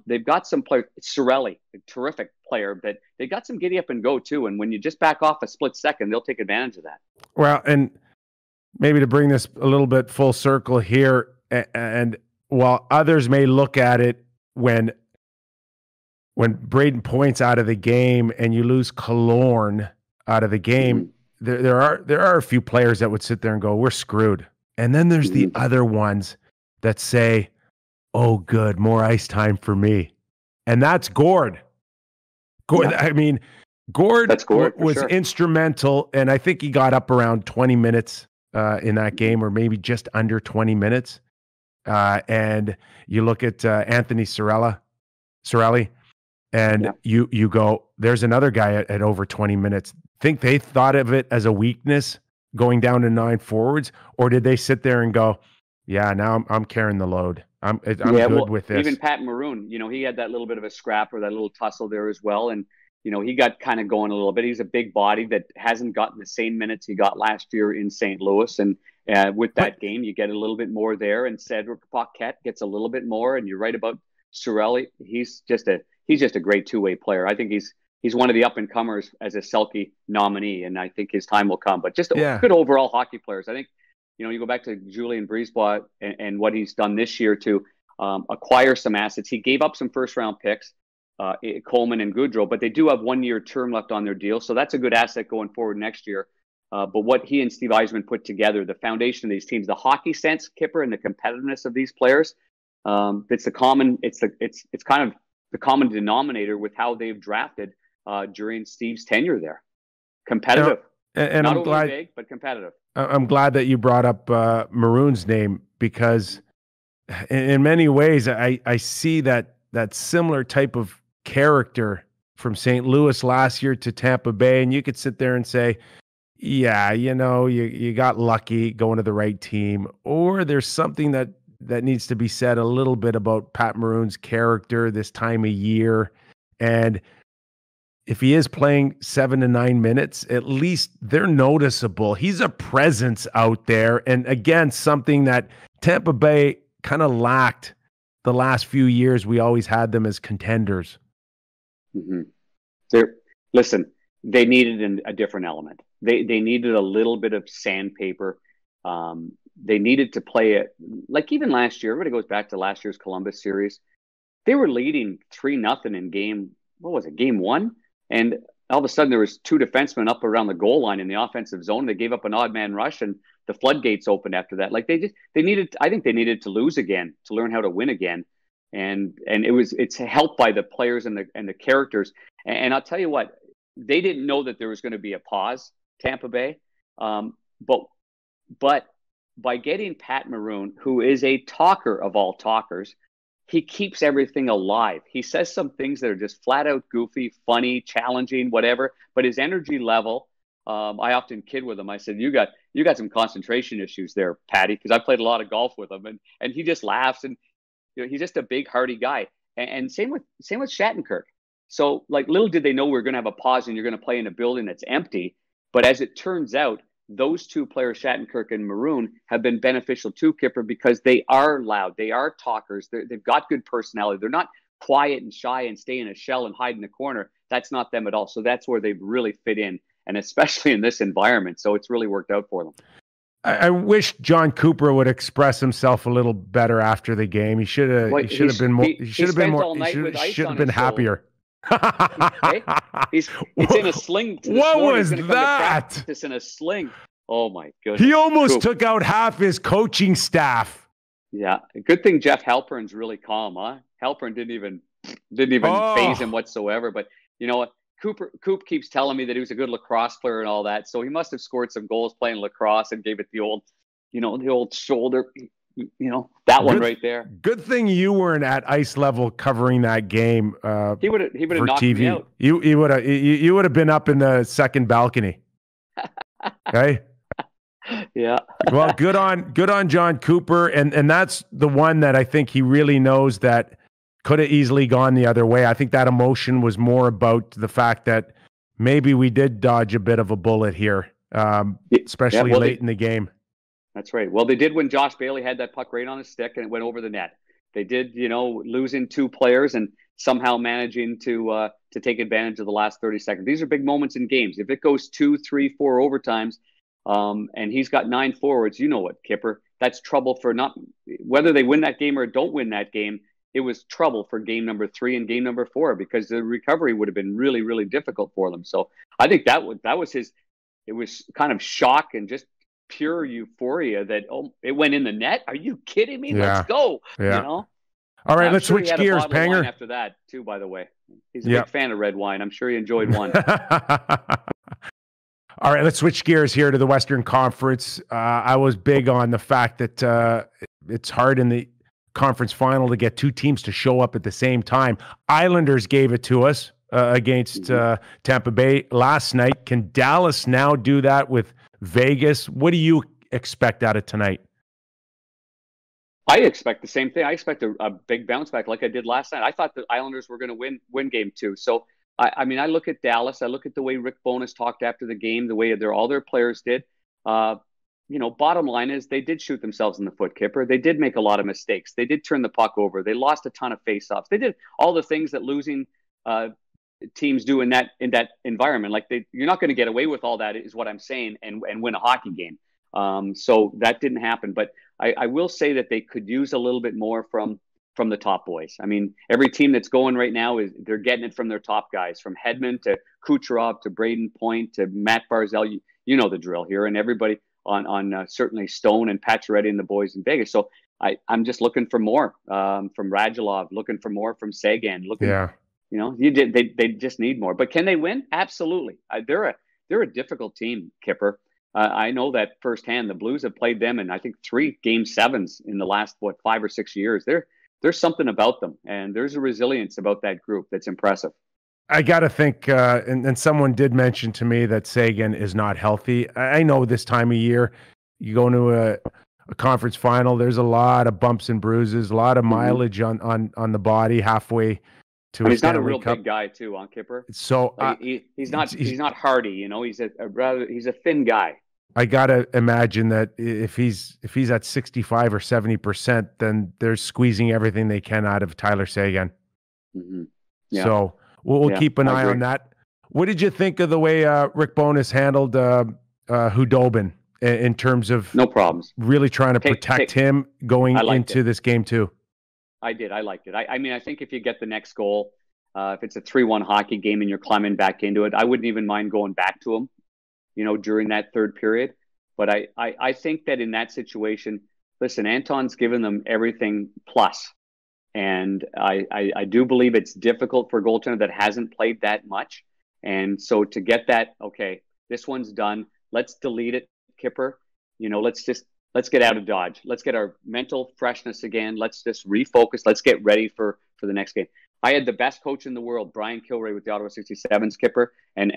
They've got some players. Cirelli, a terrific player, but they got some giddy up and go too. And when you just back off a split second, they'll take advantage of that. Well, and maybe to bring this a little bit full circle here, and while others may look at it when Braden points out of the game and you lose Killorn out of the game, there are a few players that would sit there and go, we're screwed. And then there's the other ones that say, oh, good, more ice time for me. And that's Gord. Gord, Yeah. I mean, Gord That's Gord, for was sure. instrumental, and I think he got up around 20 minutes in that game, or maybe just under 20 minutes. And you look at Anthony Cirelli, and Yeah. you go, there's another guy at over 20 minutes. Think they thought of it as a weakness going down to 9 forwards, or did they sit there and go, yeah, now I'm carrying the load. I'm Yeah, good well, with even this. Pat Maroon, he had that little bit of a scrap or that little tussle there as well. And, he got kind of going a little bit. He's a big body that hasn't gotten the same minutes he got last year in St. Louis. And with But that game, you get a little bit more there. And Cedric Paquette gets a little bit more. And you're right about Cirelli. He's just a great two-way player. I think he's one of the up-and-comers as a Selke nominee, and I think his time will come. But just yeah, good overall hockey players. I think, you go back to Julien Brisebois and what he's done this year to acquire some assets. He gave up some first-round picks, Coleman and Goudreau, but they do have 1-year term left on their deal, so that's a good asset going forward next year. But what he and Steve Yzerman put together, the foundation of these teams, the hockey sense, Kipper, and the competitiveness of these players, it's kind of the common denominator with how they've drafted during Steve's tenure there. Competitive, and not I'm overly glad. big, but competitive. I'm glad that you brought up Maroon's name, because in many ways I see that similar type of character from St. Louis last year to Tampa Bay, and you could sit there and say, yeah, you got lucky going to the right team, or there's something that needs to be said a little bit about Pat Maroon's character this time of year. And if he is playing 7 to 9 minutes, at least they're noticeable. He's a presence out there. And again, something that Tampa Bay kind of lacked the last few years. We always had them as contenders. Mm-hmm. Listen, they needed a different element. They needed a little bit of sandpaper. They needed to play it like even last year. Everybody goes back to last year's Columbus series. They were leading 3-0 in game. What was it? Game 1. And all of a sudden there was 2 defensemen up around the goal line in the offensive zone. They gave up an odd man rush, and the floodgates opened after that. Like I think they needed to lose again to learn how to win again. And it's helped by the players and the characters. And I'll tell you what, they didn't know that there was going to be a pause, Tampa Bay. But by getting Pat Maroon, who is a talker of all talkers, he keeps everything alive. He says some things that are just flat out goofy, funny, challenging, whatever. But his energy level, I often kid with him. I said, "You got some concentration issues there, Patty," because I played a lot of golf with him, and he just laughs, and he's just a big, hearty guy. And same with Shattenkirk. So like, little did they know we were going to have a pause and you're going to play in a building that's empty. But as it turns out, those 2 players, Shattenkirk and Maroon, have been beneficial to Kipper because they are loud. They are talkers. They've got good personality. They're not quiet and shy and stay in a shell and hide in a corner. That's not them at all. So that's where they've really fit in, and especially in this environment. So it's really worked out for them. I wish John Cooper would express himself a little better after the game. He should have been more. He should have been more. He should have been happier. It's in a sling. What was that? It's in a sling. Oh my goodness! He almost took out half his coaching staff. Yeah, good thing Jeff Halpern's really calm, huh? Halpern didn't even phase him whatsoever. But you know what? Coop keeps telling me that he was a good lacrosse player and all that, so he must have scored some goals playing lacrosse and gave it the old shoulder. That one right there. Good thing you weren't at ice level covering that game. He would have knocked me out. You would have been up in the second balcony. Okay. Yeah. Well, good on John Cooper, and that's the one that I think he really knows that could have easily gone the other way. I think that emotion was more about the fact that maybe we did dodge a bit of a bullet here, especially late in the game. That's right. Well, they did when Josh Bailey had that puck right on his stick and it went over the net. They did, losing 2 players and somehow managing to take advantage of the last 30 seconds. These are big moments in games. If it goes 2, 3, 4 overtimes, and he's got 9 forwards, you know what, Kipper? That's trouble for whether they win that game or don't win that game. It was trouble for game number 3 and game number 4 because the recovery would have been really, really difficult for them. So I think that was his. It was kind of shock and just pure euphoria that it went in the net. Are you kidding me? Yeah. Let's go. Yeah. All right, let's switch gears, Panger. After that, too, by the way. He's a big fan of red wine. I'm sure he enjoyed one. All right, let's switch gears here to the Western Conference. I was big on the fact that it's hard in the conference final to get two teams to show up at the same time. Islanders gave it to us against Tampa Bay last night. Can Dallas now do that with Vegas? What do you expect out of tonight? I expect the same thing. I expect a big bounce back like I did last night. I thought the Islanders were going to win game 2. So, I mean, I look at Dallas. I look at the way Rick Bowness talked after the game, the way all their players did. Bottom line is they did shoot themselves in the foot, Kipper. They did make a lot of mistakes. They did turn the puck over. They lost a ton of faceoffs. They did all the things that losing teams do in that environment. Like you're not going to get away with all that, is what I'm saying, and win a hockey game. So that didn't happen. But I will say that they could use a little bit more from the top boys. I mean, every team that's going right now they're getting it from their top guys, from Hedman to Kucherov to Braden Point to Matt Barzal. You know the drill here, and everybody on certainly Stone and Pacioretty and the boys in Vegas. So I'm just looking for more from Radulov, looking for more from Sagan. They just need more. But can they win? Absolutely. They're a difficult team, Kipper. I know that firsthand. The Blues have played them in, I think, 3 Game 7s in the last 5 or 6 years. There's something about them, and there's a resilience about that group that's impressive. I got to think, and someone did mention to me that Sagan is not healthy. I know this time of year, you go into a conference final, there's a lot of bumps and bruises, a lot of mileage on the body halfway to. He's not a real big guy too, on Kipper. So he's not hardy. He's a thin guy. I gotta imagine that if he's at 65 or 70%, then they're squeezing everything they can out of Tyler Sagan. Mm-hmm. Yeah. So we'll keep an eye on that. What did you think of the way Rick Bowness handled Hudobin in terms of no problems, really trying to protect him going into this game too? I did. I liked it. I mean, I think if you get the next goal, if it's a 3-1 hockey game and you're climbing back into it, I wouldn't even mind going back to him, during that third period. But I think that in that situation, listen, Anton's given them everything plus. And I do believe it's difficult for a goaltender that hasn't played that much. And so to get that, okay, this one's done. Let's delete it, Kipper. Let's get out of Dodge. Let's get our mental freshness again. Let's just refocus. Let's get ready for the next game. I had the best coach in the world, Brian Kilray, with the Ottawa 67s, Kipper. And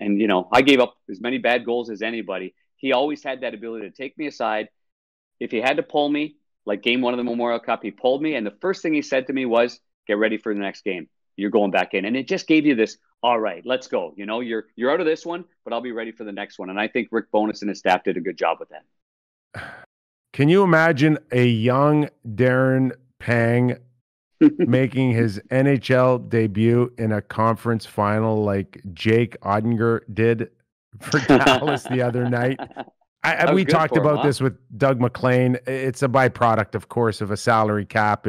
I gave up as many bad goals as anybody. He always had that ability to take me aside. If he had to pull me, like game 1 of the Memorial Cup, he pulled me. And the first thing he said to me was, get ready for the next game. You're going back in. And it just gave you this, all right, let's go. You're out of this one, but I'll be ready for the next one. And I think Rick Bowness and his staff did a good job with that. Can you imagine a young Darren Pang making his NHL debut in a conference final like Jake Ottinger did for Dallas the other night? We talked about this with Doug McLean. It's a byproduct, of course, of a salary cap,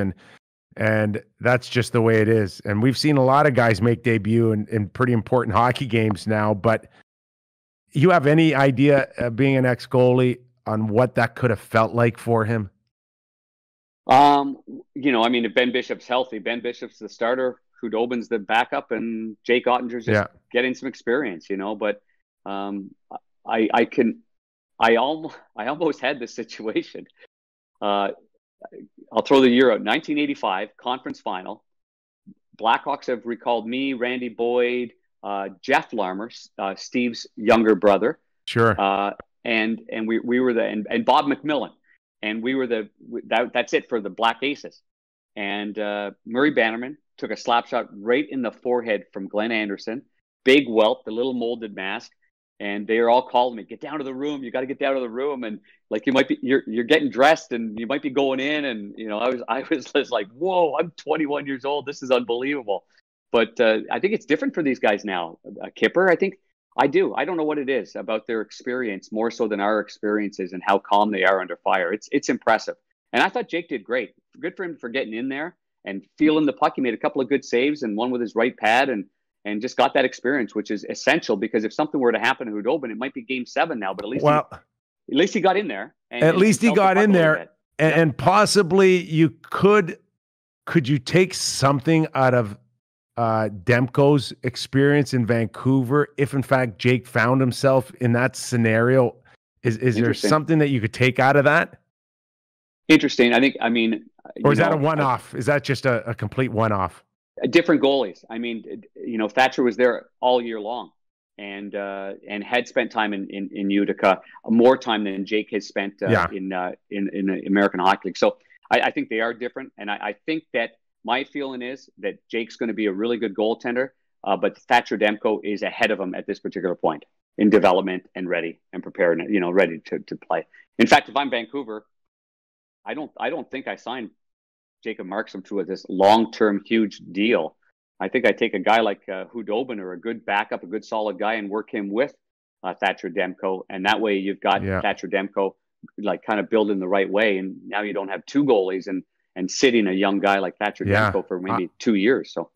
and that's just the way it is. And we've seen a lot of guys make debut in pretty important hockey games now. But you have any idea, being an ex-goalie, on what that could have felt like for him? I mean, if Ben Bishop's healthy, Ben Bishop's the starter, Hudobin's the backup, and Jake Ottinger's just getting some experience, But I almost had this situation. I'll throw the year out. 1985 conference final. Blackhawks have recalled me, Randy Boyd, Jeff Larmer, Steve's younger brother. Sure. And we were and Bob McMillan, and we were that's it for the Black Aces. And Murray Bannerman took a slap shot right in the forehead from Glenn Anderson, big welt, the little molded mask. And they are all calling me, get down to the room. You got to get down to the room. And like, you're getting dressed and you might be going in. And, I was just like, whoa, I'm 21 years old. This is unbelievable. But I think it's different for these guys now. Kipper, I do. I don't know what it is about their experience more so than our experiences and how calm they are under fire. It's impressive. And I thought Jake did great. Good for him for getting in there and feeling the puck. He made a couple of good saves and one with his right pad and just got that experience, which is essential because if something were to happen to Hudobin, it might be game 7 now, but at least he got in there. At least he got in there. And possibly you could you take something out of Demko's experience in Vancouver, if in fact Jake found himself in that scenario? Is there something that you could take out of that? Interesting. I mean, or is that a one-off? Is that just a complete one-off? Different goalies. I mean, Thatcher was there all year long, and had spent time in Utica, more time than Jake has spent in the American Hockey League. So I think they are different, and I think that my feeling is that Jake's going to be a really good goaltender, but Thatcher Demko is ahead of him at this particular point in development and ready and prepared, ready to play. In fact, if I'm Vancouver, I don't think I signed Jacob Markstrom to this long-term huge deal. I think I take a guy like Hudobin, or a good backup, a good solid guy, and work him with Thatcher Demko, and that way you've got Thatcher Demko like kind of build in the right way, and now you don't have two goalies and sitting a young guy like Thatcher Demko for maybe 2 years. So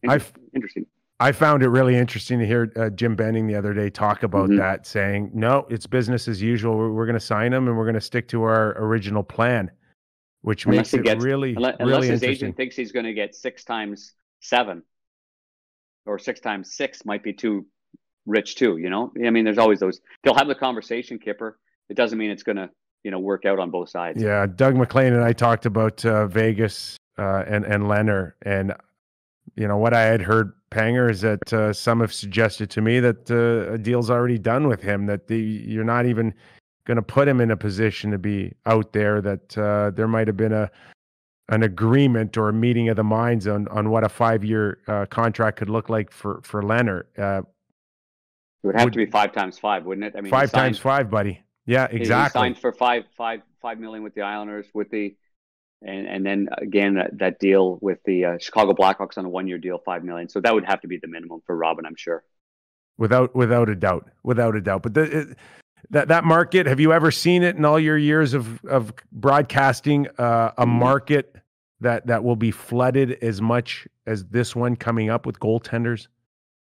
interesting. I found it really interesting to hear Jim Benning the other day talk about that, saying, no, it's business as usual. We're going to sign him and we're going to stick to our original plan, which makes it really unless his interesting. Agent thinks he's going to get 6 times 7 or 6 times 6 might be too rich too. I mean, there's always those. They'll have the conversation, Kipper. It doesn't mean it's going to work out on both sides. Yeah, Doug McLean and I talked about Vegas and Lehner, and what I had heard, Panger, is that some have suggested to me that a deal's already done with him, that you're not even going to put him in a position to be out there, that there might have been an agreement or a meeting of the minds on what a 5-year contract could look like for Lehner. It would have to be 5 times 5, wouldn't it? I mean, 5 times 5, buddy. Yeah, exactly. He signed for $5 million with the Islanders, and then again that deal with the Chicago Blackhawks on a 1-year deal, $5 million. So that would have to be the minimum for Robin, I'm sure. Without a doubt. But that market, have you ever seen it in all your years of broadcasting? A market that will be flooded as much as this one coming up with goaltenders?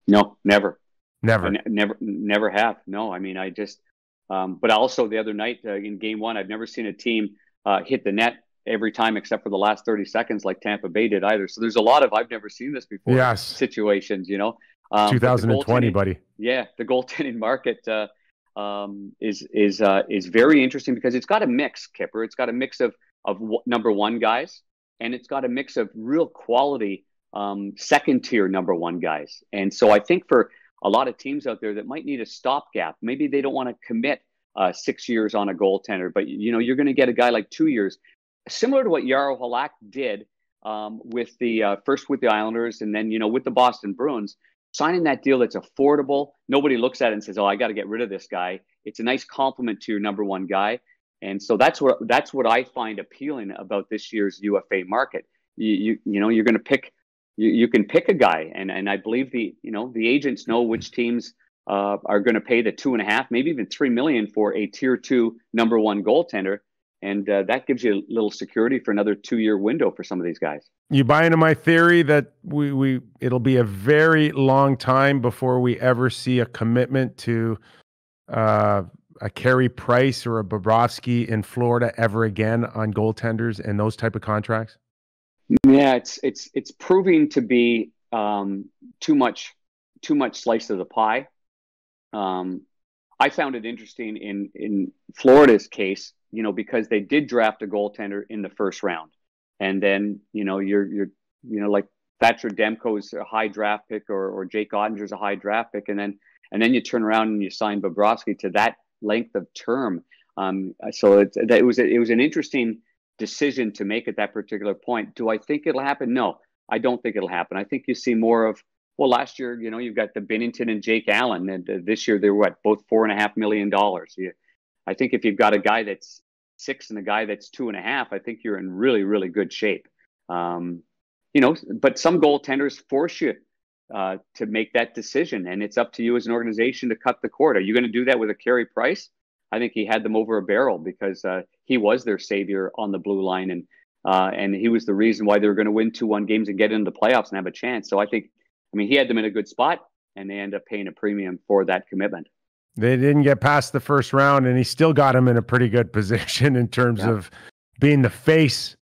No, never. Never have. No, I mean, I just. But also the other night in Game 1, I've never seen a team hit the net every time except for the last 30 seconds like Tampa Bay did either. So there's a lot of I've never seen this before situations, 2020, buddy. Yeah, the goaltending market is very interesting because it's got a mix, Kipper. It's got a mix of number one guys, and it's got a mix of real quality second tier number one guys. And so I think for a lot of teams out there that might need a stopgap, maybe they don't want to commit 6 years on a goaltender, but you're going to get a guy like 2 years, similar to what Jaro Halak did with the first with the Islanders, and then with the Boston Bruins, signing that deal that's affordable. Nobody looks at it and says, "Oh, I got to get rid of this guy." It's a nice compliment to your number one guy, and so that's what I find appealing about this year's UFA market. You're going to pick. You can pick a guy, and I believe the agents know which teams are going to pay the $2.5, maybe even $3 million for a tier 2 number one goaltender, and that gives you a little security for another 2-year window for some of these guys. You buy into my theory that it'll be a very long time before we ever see a commitment to a Carey Price or a Bobrovsky in Florida ever again on goaltenders and those type of contracts? Yeah, it's proving to be too much slice of the pie. I found it interesting in Florida's case, because they did draft a goaltender in the first round, and then you're like Thatcher Demko's a high draft pick, or Jake Ottinger's a high draft pick, and then you turn around and you sign Bobrovsky to that length of term. So it was an interesting decision to make at that particular point. Do I think it'll happen? No, I don't think it'll happen. I think you see more of, well, last year, you've got the Binnington and Jake Allen, and this year they were both $4.5 million. I think if you've got a guy that's 6 and a guy that's 2.5, I think you're in really, really good shape. But some goaltenders force you to make that decision, and it's up to you as an organization to cut the cord. Are you going to do that with a Carey Price? I think he had them over a barrel because he was their savior on the blue line, and he was the reason why they were going to win 2-1 games and get into the playoffs and have a chance. So I mean, he had them in a good spot, and they end up paying a premium for that commitment. They didn't get past the first round, and he still got him in a pretty good position in terms of being the face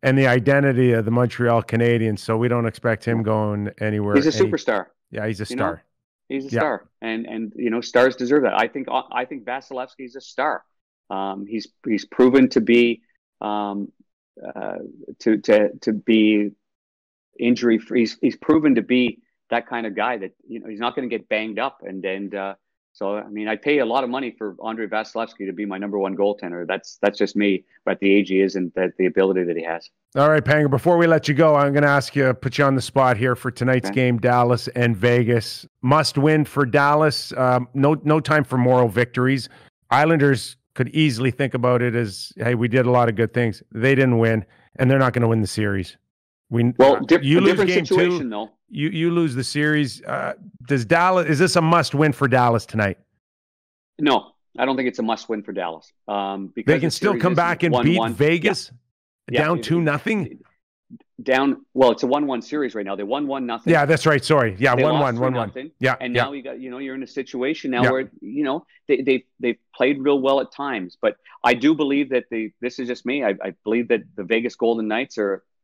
and the identity of the Montreal Canadiens. So we don't expect him going anywhere. He's a superstar. Yeah, he's a star. He's a star, and stars deserve that. I think Vasilevsky's a star. He's proven to be to be injury free. He's proven to be that kind of guy that he's not going to get banged up. So I mean, I'd pay a lot of money for Andrei Vasilevsky to be my number one goaltender. That's just me. But the age he is and the ability that he has. All right, Panger, before we let you go, I'm going to ask you, put you on the spot here for tonight's game, Dallas and Vegas. Must win for Dallas. No time for moral victories. Islanders could easily think about it as, hey, we did a lot of good things. They didn't win, and they're not going to win the series. You lose game two, though. You lose the series. Is this a must win for Dallas tonight? No, I don't think it's a must win for Dallas. Because they can still come back and beat Vegas. Yeah. Down 2-0. Well, it's a 1-1 series right now. They won 1-0. Yeah, that's right. Sorry. Yeah, 1-1. Yeah. And now you're in a situation now where they've played real well at times. But I do believe that this is just me. I believe that the Vegas Golden Knights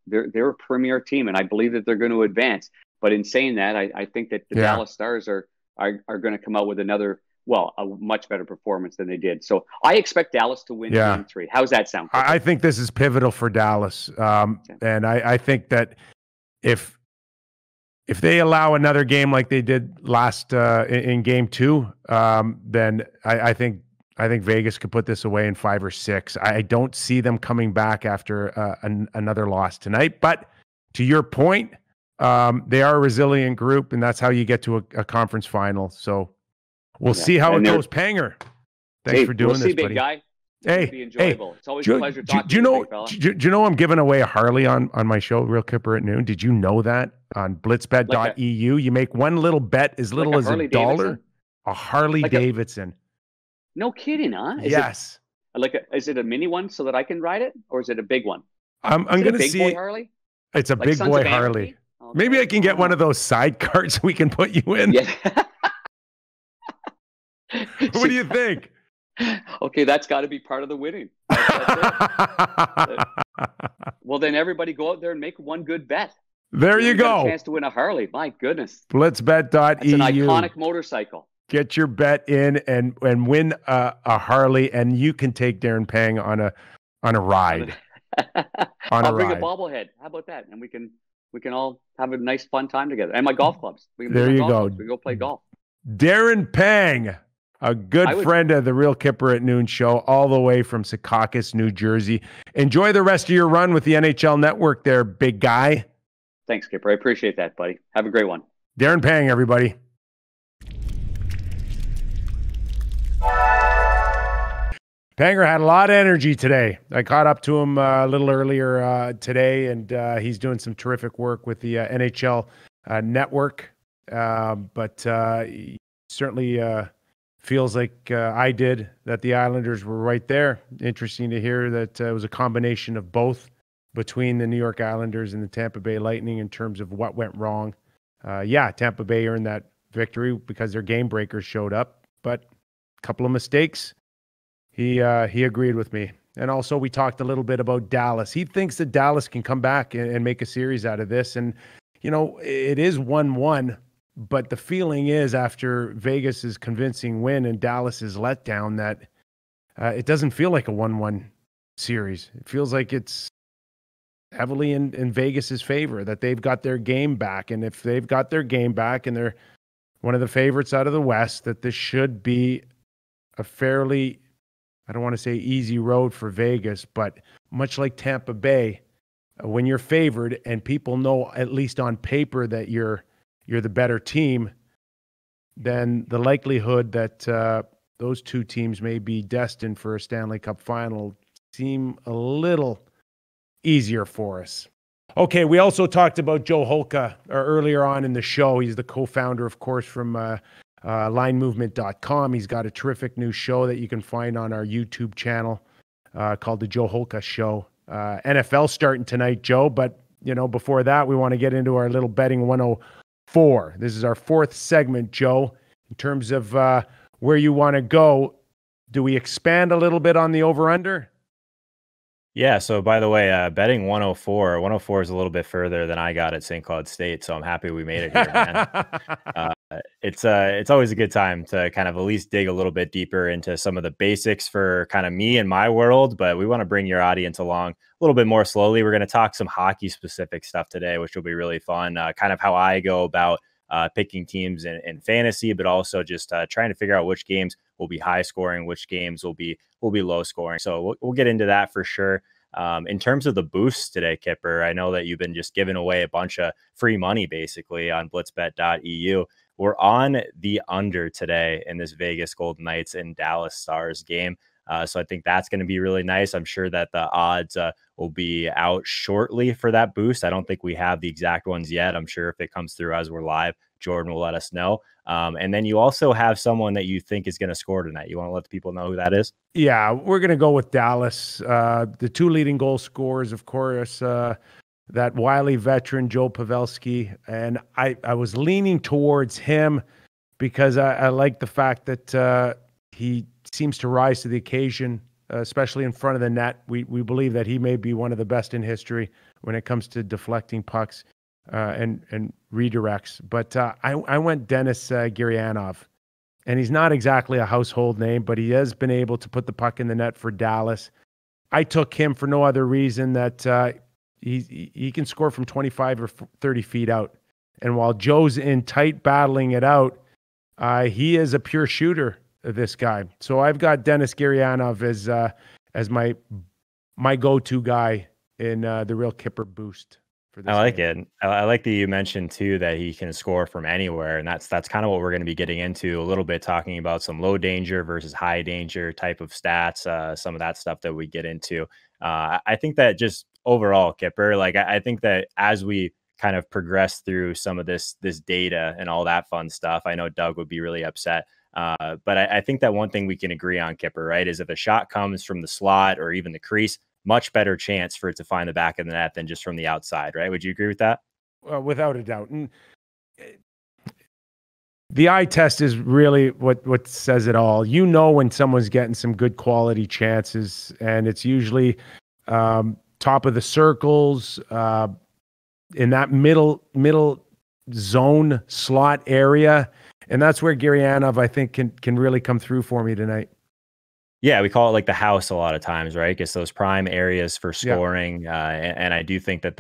they're a premier team, and I believe that they're going to advance. But in saying that, I think that the Dallas Stars are going to come out with a much better performance than they did. So I expect Dallas to win Game 3. How's that sound? I think this is pivotal for Dallas. And I think that if they allow another game like they did last in Game 2, then I think Vegas could put this away in 5 or 6. I don't see them coming back after another loss tonight. But to your point, they are a resilient group, and that's how you get to a conference final. So we'll see how it goes. Panger, thanks for doing this, buddy. Big guy. Hey, be enjoyable. It's always a pleasure talking to you, big fella. Do you know I'm giving away a Harley on my show, Real Kyper at Noon? Did you know that on blitzbet.eu? You make one little bet as little as $1. A Harley Davidson. No kidding, huh? Yes. Is it a mini one so that I can ride it, or is it a big one? I'm going to see. Big boy Harley? It's a big boy Harley. Okay. Maybe I can get one of those sidecars we can put you in. Yeah. What do you think? Okay, that's got to be part of the winning. Well, then everybody go out there and make one good bet. There you go. A chance to win a Harley. My goodness. Blitzbet.eu. It's an iconic motorcycle. Get your bet in and win a Harley, and you can take Darren Pang on a ride. I'll bring a bobblehead. How about that? And we can all have a nice fun time together. And my golf clubs. There you go. We go play golf. Darren Pang, a good friend of the Real Kyper at Noon show, all the way from Secaucus, New Jersey. Enjoy the rest of your run with the NHL Network there, big guy. Thanks, Kyper. I appreciate that, buddy. Have a great one. Darren Pang, everybody. Panger had a lot of energy today. I caught up to him a little earlier today, and he's doing some terrific work with the NHL Network. But he certainly feels like I did that the Islanders were right there. Interesting to hear that it was a combination of both between the New York Islanders and the Tampa Bay Lightning in terms of what went wrong. Tampa Bay earned that victory because their game breakers showed up, but a couple of mistakes. He agreed with me. And also we talked a little bit about Dallas. He thinks that Dallas can come back and make a series out of this. And, it is 1-1, but the feeling is after Vegas's convincing win and Dallas's letdown that it doesn't feel like a 1-1 series. It feels like it's heavily in Vegas's favor, that they've got their game back. And if they've got their game back and they're one of the favorites out of the West, that this should be a fairly, I don't want to say easy road for Vegas, but much like Tampa Bay, when you're favored and people know, at least on paper, that you're the better team, then the likelihood that those two teams may be destined for a Stanley Cup final seem a little easier for us. Okay, we also talked about Joe Holka earlier on in the show. He's the co-founder, of course, from linemovement.com. He's got a terrific new show that you can find on our YouTube channel called The Joe Holka Show. NFL starting tonight, Joe, but before that, we want to get into our little betting 104. This is our fourth segment, Joe. In terms of where you want to go, do we expand a little bit on the over-under? Yeah, so by the way, betting 104 is a little bit further than I got at St. Cloud State, so I'm happy we made it here, man. Uh, it's always a good time to kind of at least dig a little bit deeper into some of the basics for kind of me and my world, but we want to bring your audience along a little bit more slowly. We're going to talk some hockey specific stuff today, which will be really fun. Kind of how I go about picking teams in fantasy, but also just trying to figure out which games will be high scoring, which games will be low scoring. So we'll get into that for sure. In terms of the boosts today, Kipper, I know that you've been just giving away a bunch of free money basically on blitzbet.eu. We're on the under today in this Vegas Golden Knights and Dallas Stars game. So I think that's going to be really nice. I'm sure that the odds will be out shortly for that boost. I don't think we have the exact ones yet. I'm sure if it comes through as we're live, Jordan will let us know. And then you also have someone that you think is going to score tonight. You want to let the people know who that is? Yeah, we're going to go with Dallas. The two leading goal scorers, of course, that wily veteran, Joe Pavelski. And I was leaning towards him because I like the fact that he seems to rise to the occasion, especially in front of the net. We believe that he may be one of the best in history when it comes to deflecting pucks and redirects. But I went Denis Gurianov. And he's not exactly a household name, but he has been able to put the puck in the net for Dallas. I took him for no other reason that he can score from 25 or 30 feet out. And while Joe's in tight battling it out, he is a pure shooter, this guy. So I've got Denis Gurianov as my go-to guy in the Real Kyper boost. I like it. I like that you mentioned too that he can score from anywhere, and that's kind of what we're going to be getting into a little bit, talking about some low danger versus high danger type of stats, some of that stuff that we get into. I think that just overall, Kipper, like I think that as we kind of progress through some of this data and all that fun stuff, I know Doug would be really upset. But I think that one thing we can agree on, Kipper, right, is if a shot comes from the slot or even the crease, much better chance for it to find the back of the net than just from the outside, right? Would you agree with that? Without a doubt. And the eye test is really what says it all. You know when someone's getting some good quality chances, and it's usually top of the circles, in that middle zone slot area. And that's where Gurianov, I think, can really come through for me tonight. Yeah, we call it like the house a lot of times, right? It's those prime areas for scoring. Yeah. And I do think that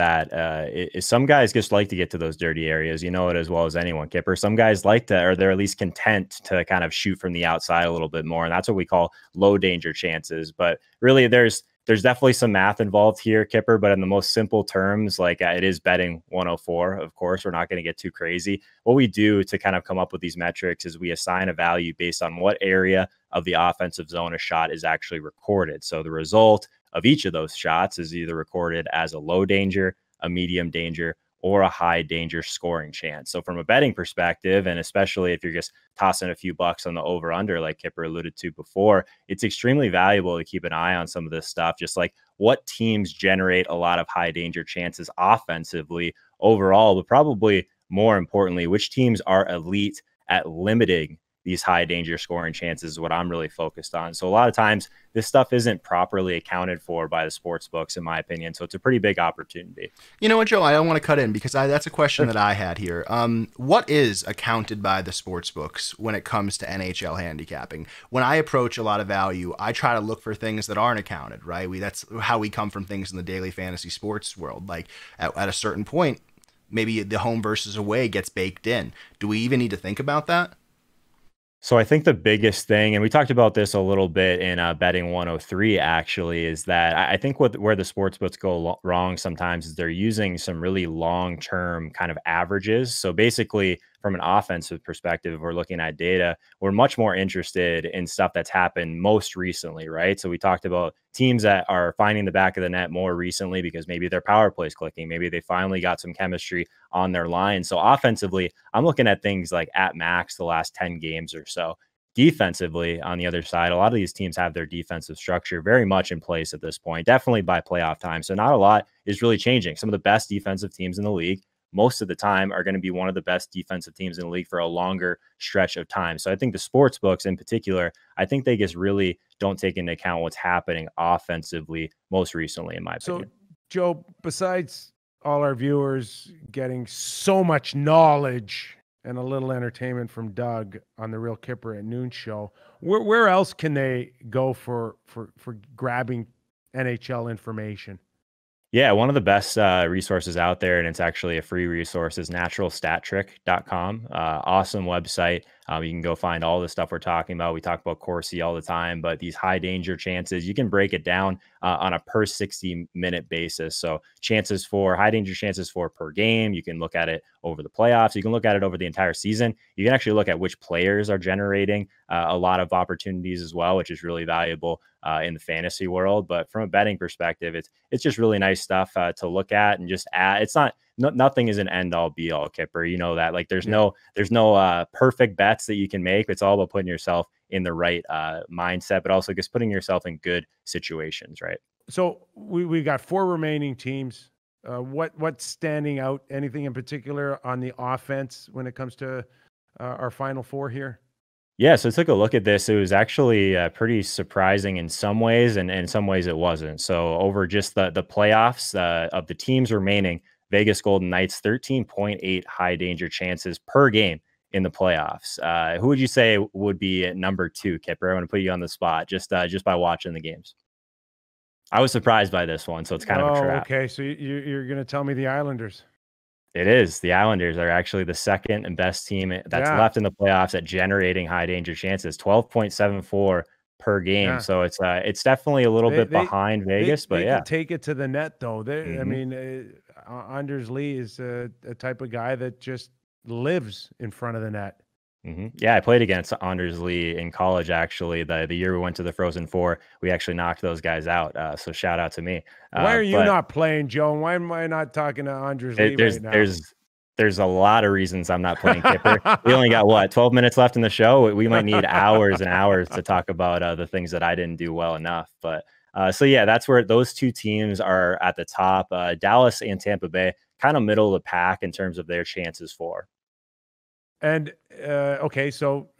is some guys just like to get to those dirty areas. You know it as well as anyone, Kipper. Some guys like to, or they're at least content to kind of shoot from the outside a little bit more. And that's what we call low danger chances. But really, there's definitely some math involved here, Kipper, but in the most simple terms, like it is betting 104. Of course, we're not going to get too crazy. What we do to kind of come up with these metrics is we assign a value based on what area of the offensive zone a shot is actually recorded. So the result of each of those shots is either recorded as a low danger, a medium danger, or a high danger scoring chance. So from a betting perspective, and especially if you're just tossing a few bucks on the over under, like Kipper alluded to before, it's extremely valuable to keep an eye on some of this stuff, just like what teams generate a lot of high danger chances offensively overall, but probably more importantly, which teams are elite at limiting these high danger scoring chances is what I'm really focused on. So a lot of times this stuff isn't properly accounted for by the sports books, in my opinion. So it's a pretty big opportunity. You know what, Joe, I don't want to cut in because that's a question that I had here. What is accounted by the sports books when it comes to NHL handicapping? When I approach a lot of value, I try to look for things that aren't accounted, right? That's how we come from things in the daily fantasy sports world. Like at a certain point, maybe the home versus away gets baked in. Do we even need to think about that? So I think the biggest thing, and we talked about this a little bit in betting 103, actually, is that I think where the sportsbooks go wrong sometimes is they're using some really long-term kind of averages. So basically, from an offensive perspective, if we're looking at data, we're much more interested in stuff that's happened most recently, right? So we talked about teams that are finding the back of the net more recently because maybe their power play is clicking. Maybe they finally got some chemistry on their line. So offensively, I'm looking at things like at max the last 10 games or so. Defensively, on the other side, a lot of these teams have their defensive structure very much in place at this point, definitely by playoff time. So not a lot is really changing. Some of the best defensive teams in the league most of the time are going to be one of the best defensive teams in the league for a longer stretch of time. So I think the sports books in particular, I think they just really don't take into account what's happening offensively most recently, in my opinion. So, Joe, besides all our viewers getting so much knowledge and a little entertainment from Doug on the Real Kyper at Noon show, where else can they go for grabbing NHL information? Yeah, one of the best resources out there, and it's actually a free resource, is naturalstattrick.com. Awesome website. You can go find all the stuff we're talking about. We talk about Corsi all the time, but these high danger chances, you can break it down on a per 60-minute basis. So high danger chances for per game. You can look at it over the playoffs. You can look at it over the entire season. You can actually look at which players are generating a lot of opportunities as well, which is really valuable in the fantasy world. But from a betting perspective, it's just really nice stuff to look at and just add. It's nothing is an end all be all, Kyper. You know that. Like there's no perfect bets that you can make. It's all about putting yourself in the right mindset, but also just putting yourself in good situations, right? So we got 4 remaining teams. What's standing out? Anything in particular on the offense when it comes to our final 4 here? Yeah, so I took a look at this. It was actually pretty surprising in some ways, and in some ways it wasn't. So over just the playoffs of the teams remaining, Vegas Golden Knights 13.8 high danger chances per game in the playoffs. Who would you say would be at number 2, Kyper? I want to put you on the spot just by watching the games. I was surprised by this one, so it's kind of a trap. Okay, so you're going to tell me the Islanders. It is. The Islanders are actually the second and best team that's left in the playoffs at generating high danger chances, 12.74 per game. Yeah. So it's definitely a little bit behind Vegas, but they yeah, can take it to the net though. I mean, Anders Lee is a type of guy that just lives in front of the net. Yeah, I played against Anders Lee in college, actually. The year we went to the Frozen Four, we actually knocked those guys out. So shout out to me. Why are you not playing, Joe? Why am I not talking to Anders Lee right now? There's a lot of reasons I'm not playing Kyper. We only got 12 minutes left in the show. We might need hours and hours to talk about the things that I didn't do well enough. But so yeah, that's where those 2 teams are at the top. Dallas and Tampa Bay, kind of middle of the pack in terms of their chances for. And okay, so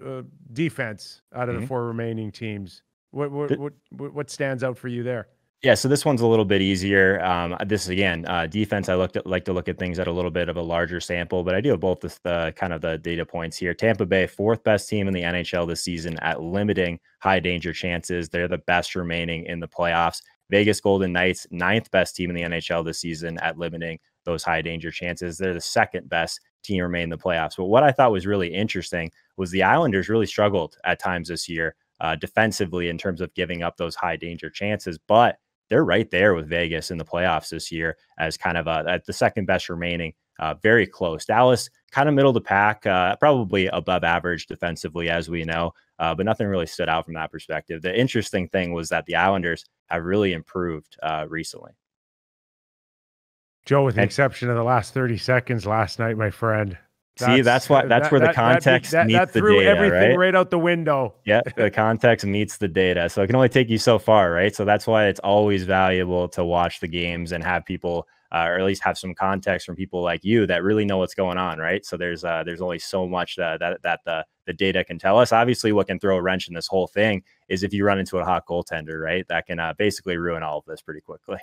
defense out of the 4 remaining teams, what stands out for you there? Yeah, so this one's a little bit easier. This again, defense. I like to look at things at a little bit of a larger sample, but I do have both the kind of the data points here. Tampa Bay, 4th best team in the NHL this season at limiting high danger chances. They're the best remaining in the playoffs. Vegas Golden Knights, 9th best team in the NHL this season at limiting those high danger chances. They're the 2nd best team remain in the playoffs. But what I thought was really interesting was the Islanders really struggled at times this year defensively in terms of giving up those high danger chances, but they're right there with Vegas in the playoffs this year as kind of at the 2nd best remaining, very close. Dallas kind of middle of the pack, probably above average defensively, as we know, but nothing really stood out from that perspective. The interesting thing was that the Islanders have really improved recently. Joe, with the exception of the last 30 seconds last night, my friend. That's where the context meets the data, threw everything right out the window. Yeah, the context meets the data. So it can only take you so far, right? So that's why it's always valuable to watch the games and have people, or at least have some context from people like you that really know what's going on, right? So there's only so much that the data can tell us. Obviously, what can throw a wrench in this whole thing is if you run into a hot goaltender, right? That can basically ruin all of this pretty quickly.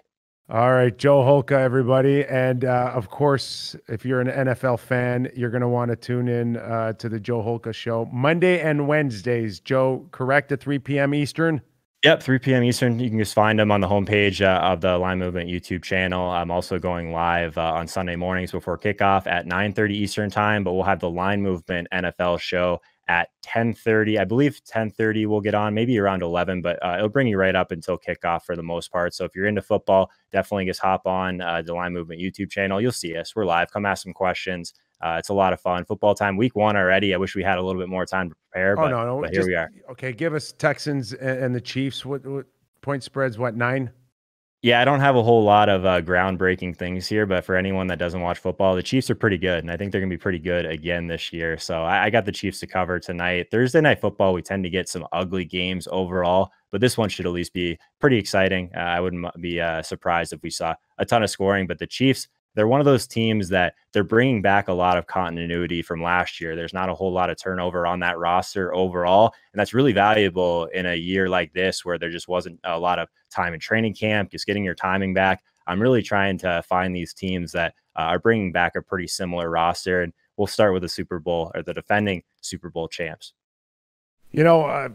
All right, Joe Holka, everybody. And of course, if you're an NFL fan, you're going to want to tune in to the Joe Holka Show Monday and Wednesdays. Joe, correct, at 3 p.m. Eastern? Yep, 3 p.m. Eastern. You can just find them on the homepage of the Line Movement YouTube channel. I'm also going live on Sunday mornings before kickoff at 9:30 Eastern time, but we'll have the Line Movement NFL show at 10:30. I believe 10:30 we'll get on, maybe around 11, but it'll bring you right up until kickoff for the most part. So if you're into football, definitely just hop on the Line Movement YouTube channel. You'll see us. We're live. Come ask some questions. It's a lot of fun. Football time, week 1 already. I wish we had a little bit more time to prepare, but here we are. Okay, give us Texans and the Chiefs. What point spreads? 9? Yeah, I don't have a whole lot of groundbreaking things here, but for anyone that doesn't watch football, the Chiefs are pretty good, and I think they're going to be pretty good again this year. So I got the Chiefs to cover tonight. Thursday Night Football, we tend to get some ugly games overall, but this one should at least be pretty exciting. I wouldn't be surprised if we saw a ton of scoring, but the Chiefs, they're one of those teams that they're bringing back a lot of continuity from last year. There's not a whole lot of turnover on that roster overall, and that's really valuable in a year like this where there just wasn't a lot of time in training camp, just getting your timing back. I'm really trying to find these teams that are bringing back a pretty similar roster, and we'll start with the Super Bowl, or the defending Super Bowl champs. You know,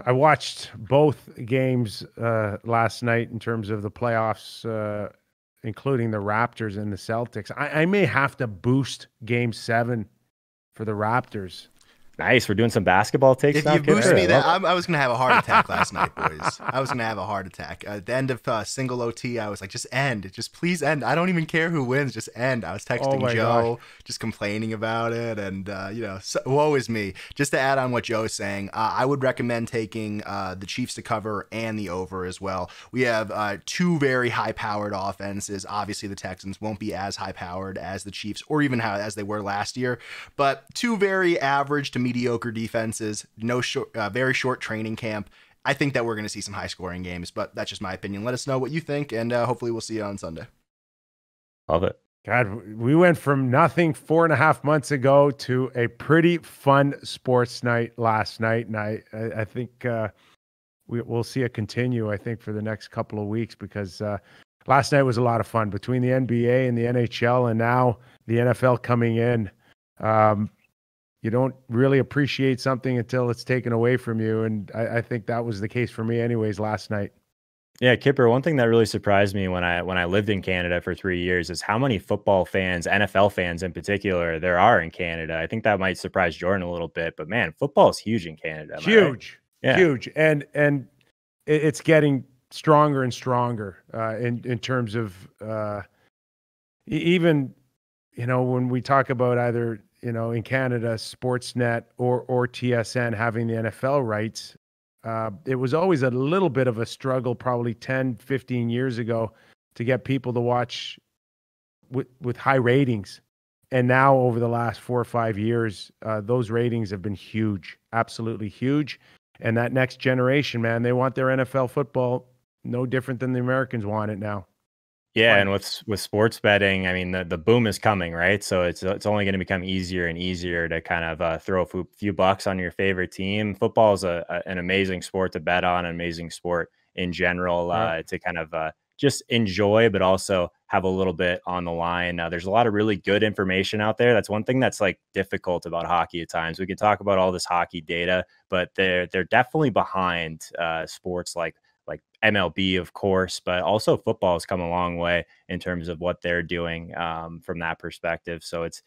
I watched both games last night in terms of the playoffs, including the Raptors and the Celtics. I may have to boost Game 7 for the Raptors. Nice. We're doing some basketball takes if now. If you boost me, that I was going to have a heart attack last night, boys. I was going to have a heart attack. At the end of single OT, I was like, just end. Just please end. I don't even care who wins. Just end. I was texting Joe, just complaining about it. And, woe is me. Just to add on what Joe is saying, I would recommend taking the Chiefs to cover and the over as well. We have two very high-powered offenses. Obviously, the Texans won't be as high-powered as the Chiefs, or even as they were last year. But two very average to mediocre defenses, very short training camp. I think that we're going to see some high scoring games, but that's just my opinion. Let us know what you think, and hopefully we'll see you on Sunday. Love it. God, we went from nothing 4.5 months ago to a pretty fun sports night last night, and I think we'll see it continue, I think, for the next couple of weeks, because last night was a lot of fun between the NBA and the NHL, and now the NFL coming in. You don't really appreciate something until it's taken away from you. And I think that was the case for me anyways last night. Yeah, Kyper, one thing that really surprised me when I lived in Canada for 3 years is how many football fans, NFL fans in particular, there are in Canada. I think that might surprise Jordan a little bit, but man, football is huge in Canada. Huge, right? Yeah. Huge. And it's getting stronger and stronger in terms of even, when we talk about either, in Canada, Sportsnet or TSN having the NFL rights, it was always a little bit of a struggle probably 10, 15 years ago to get people to watch with high ratings. And now over the last 4 or 5 years, those ratings have been huge, absolutely huge. And that next generation, man, they want their NFL football no different than the Americans want it now. Yeah, and with sports betting, I mean, the boom is coming, right? So it's only going to become easier and easier to kind of throw a few bucks on your favorite team. Football is an amazing sport to bet on, an amazing sport in general to kind of just enjoy, but also have a little bit on the line. There's a lot of really good information out there. That's one thing that's like difficult about hockey at times. We can talk about all this hockey data, but they're definitely behind sports like MLB, of course, but also football has come a long way in terms of what they're doing from that perspective. So it's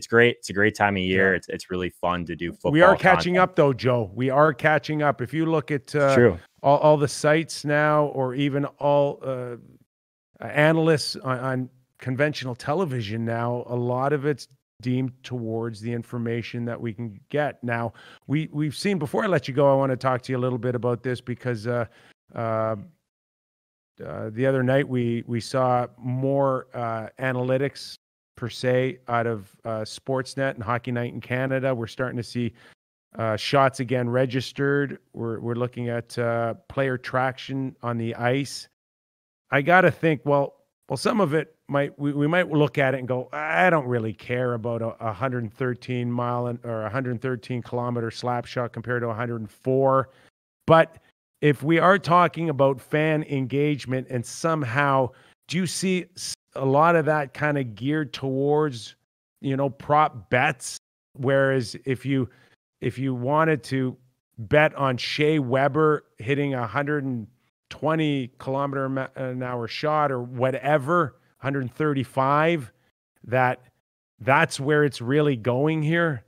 great. It's a great time of year. Yeah. It's really fun to do football. We are catching up though, Joe. We are catching up. If you look at all the sites now, or even all analysts on conventional television now, a lot of it's deemed towards the information that we can get. Now, we've seen, before I let you go, I want to talk to you a little bit about this, because the other night we saw more analytics per se out of Sportsnet and Hockey Night in Canada. We're starting to see shots again registered. We're looking at player traction on the ice. I got to think, well, some of it we might look at it and go, I don't really care about a 113 mile or 113 kilometer slap shot compared to 104, but if we are talking about fan engagement, and somehow, do you see a lot of that kind of geared towards, prop bets? Whereas if you wanted to bet on Shea Weber hitting 120 kilometer an hour shot or whatever, 135, that's where it's really going here.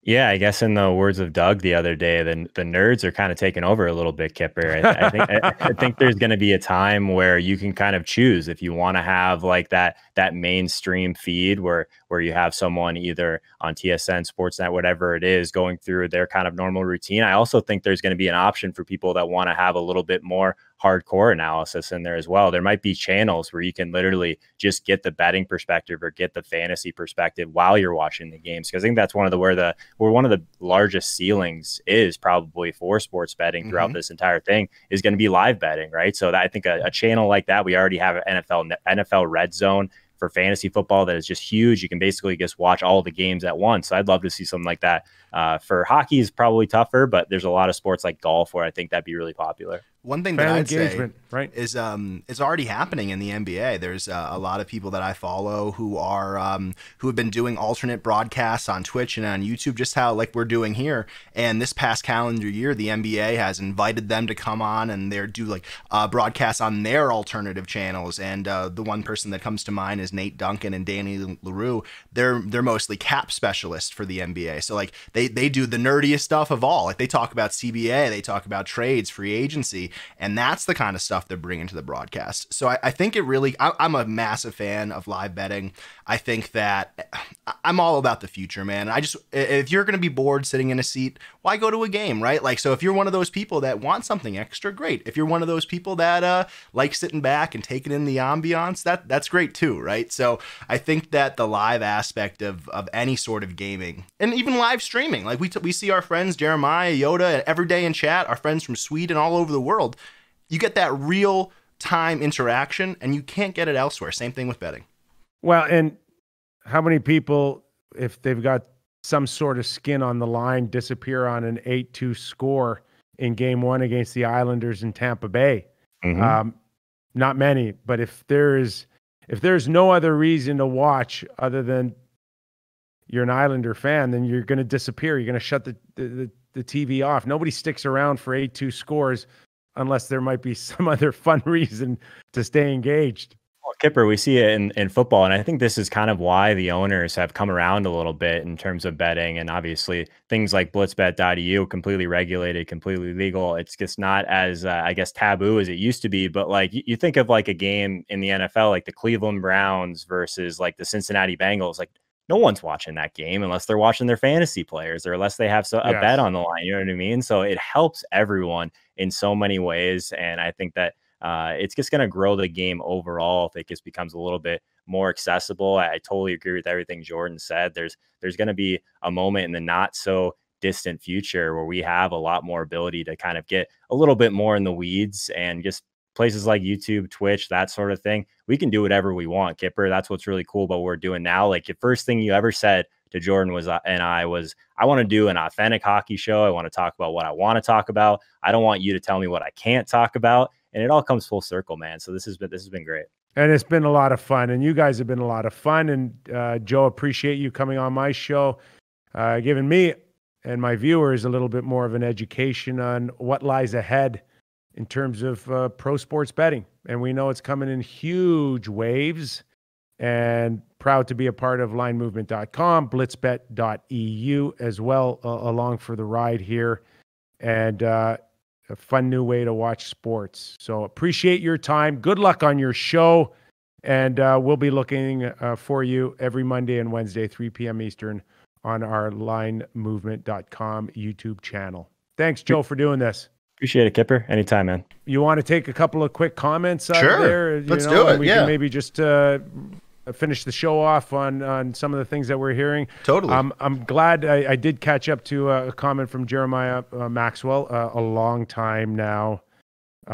Yeah, I guess in the words of Doug the other day, the nerds are kind of taking over a little bit, Kyper. I think there's going to be a time where you can kind of choose if you want to have like that mainstream feed where you have someone either on TSN, Sportsnet, whatever it is, going through their kind of normal routine. I also think there's going to be an option for people that want to have a little bit more hardcore analysis in there as well. There might be channels where you can literally just get the betting perspective or get the fantasy perspective while you're watching the games. Because I think that's where one of the largest ceilings is probably for sports betting throughout this entire thing is going to be live betting, right? So I think a channel like that, we already have NFL Red Zone for fantasy football that is just huge. You can basically just watch all the games at once. So I'd love to see something like that. For hockey is probably tougher, but there's a lot of sports like golf where I think that'd be really popular. One thing that I'd say is it's already happening in the NBA. There's a lot of people that I follow who are who have been doing alternate broadcasts on Twitch and on YouTube, just how like we're doing here. And this past calendar year, the NBA has invited them to come on and they do like broadcasts on their alternative channels. And the one person that comes to mind is Nate Duncan and Danny LaRue. They're mostly cap specialists for the NBA. So like they do the nerdiest stuff of all. Like they talk about CBA, they talk about trades, free agency. And that's the kind of stuff they're bringing to the broadcast. So I think it really, I'm a massive fan of live betting. I think that I'm all about the future, man. If you're going to be bored sitting in a seat, why go to a game, right? Like, so if you're one of those people that want something extra, great. If you're one of those people that like sitting back and taking in the ambiance, that's great too, right? So I think that the live aspect of any sort of gaming and even live streaming, like we see our friends, Jeremiah, Yoda, every day in chat, our friends from Sweden, all over the world, you get that real time interaction and you can't get it elsewhere. Same thing with betting. Well, and how many people, if they've got some sort of skin on the line, disappear on an 8-2 score in game one against the Islanders in Tampa Bay? Mm-hmm. Not many, but if there's no other reason to watch other than you're an Islander fan, then you're going to disappear. You're going to shut the TV off. Nobody sticks around for 8-2 scores unless there might be some other fun reason to stay engaged. Well, Kyper, we see it in football, and I think this is kind of why the owners have come around a little bit in terms of betting, and obviously things like blitzbet.eu, completely regulated, completely legal. It's just not as, I guess, taboo as it used to be, but like you think of like a game in the NFL, like the Cleveland Browns versus like the Cincinnati Bengals, like no one's watching that game unless they're watching their fantasy players or unless they have a bet on the line. You know what I mean? So it helps everyone in so many ways. And I think that it's just going to grow the game overall if it just becomes a little bit more accessible. I totally agree with everything Jordan said. There's going to be a moment in the not so distant future where we have a lot more ability to kind of get a little bit more in the weeds and just places like YouTube, Twitch, that sort of thing. We can do whatever we want, Kyper. That's what's really cool about what we're doing now. Like the first thing you ever said to Jordan was, I want to do an authentic hockey show. I want to talk about what I want to talk about. I don't want you to tell me what I can't talk about. And it all comes full circle, man. So this has been great. And it's been a lot of fun. And you guys have been a lot of fun. And Joe, appreciate you coming on my show, giving me and my viewers a little bit more of an education on what lies ahead in terms of pro sports betting. And we know it's coming in huge waves, and proud to be a part of linemovement.com, blitzbet.eu as well, along for the ride here, and a fun new way to watch sports. So appreciate your time. Good luck on your show. And we'll be looking for you every Monday and Wednesday, 3 p.m. Eastern on our linemovement.com YouTube channel. Thanks, Joe, for doing this. Appreciate it, Kyper. Anytime, man. You want to take a couple of quick comments out sure. of there? Let's do it. We can maybe just finish the show off on some of the things that we're hearing. Totally. I'm glad I did catch up to a comment from Jeremiah Maxwell, a long time now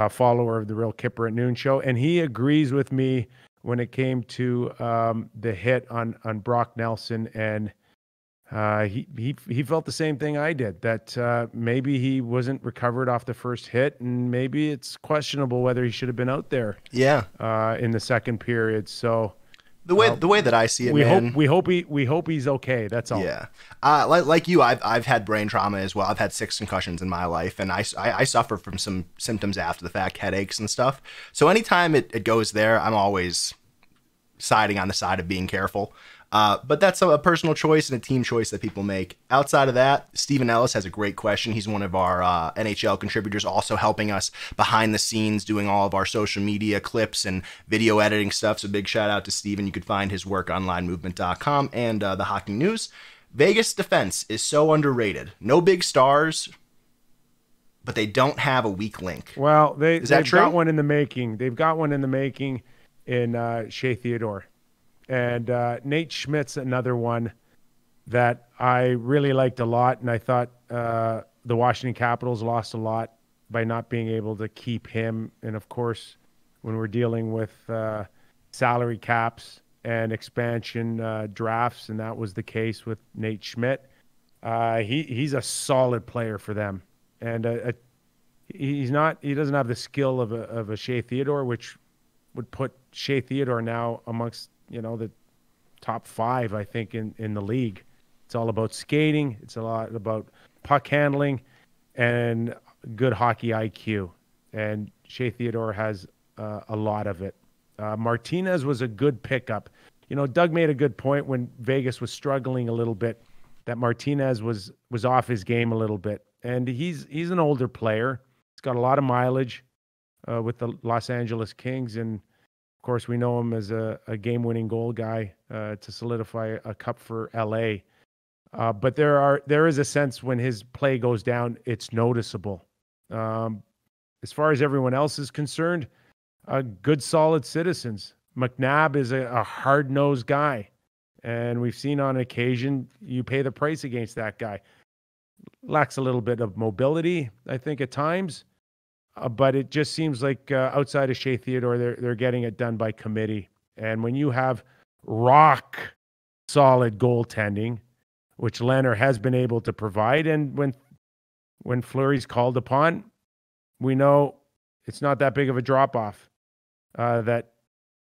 follower of the Real Kyper at Noon show, and he agrees with me when it came to the hit on Brock Nelson, and he felt the same thing I did, that maybe he wasn't recovered off the first hit, and maybe it's questionable whether he should have been out there. Yeah. In the second period. So the way that I see it, we hope he's okay. That's all. Yeah. Like you, I've had brain trauma as well. I've had 6 concussions in my life, and I suffer from some symptoms after the fact, headaches and stuff. So anytime it goes there, I'm always siding on the side of being careful. But that's a personal choice and a team choice that people make. Outside of that, Stephen Ellis has a great question. He's one of our NHL contributors, also helping us behind the scenes, doing all of our social media clips and video editing stuff. So big shout out to Stephen. You could find his work on linemovement.com and the Hockey News. Vegas defense is so underrated. No big stars, but they don't have a weak link. Well, they've got one in the making. They've got one in the making in Shea Theodore. And Nate Schmidt's another one that I really liked a lot. And I thought the Washington Capitals lost a lot by not being able to keep him. And, of course, when we're dealing with salary caps, and expansion drafts, and that was the case with Nate Schmidt. He's a solid player for them, and he doesn't have the skill of a Shea Theodore, which would put Shea Theodore now amongst the top 5, I think, in the league. It's all about skating. It's a lot about puck handling and good hockey IQ. And Shea Theodore has a lot of it. Martinez was a good pickup. Doug made a good point when Vegas was struggling a little bit, that Martinez was off his game a little bit. And he's an older player. He's got a lot of mileage with the Los Angeles Kings. And, of course, we know him as a game-winning goal guy to solidify a cup for L.A. But there is a sense when his play goes down, it's noticeable. As far as everyone else is concerned, good, solid citizens. McNabb is a hard-nosed guy, and we've seen on occasion you pay the price against that guy. Lacks a little bit of mobility, I think, at times, but it just seems like outside of Shea Theodore, they're getting it done by committee. And when you have rock-solid goaltending, which Lehner has been able to provide, and when Fleury's called upon, we know it's not that big of a drop-off, that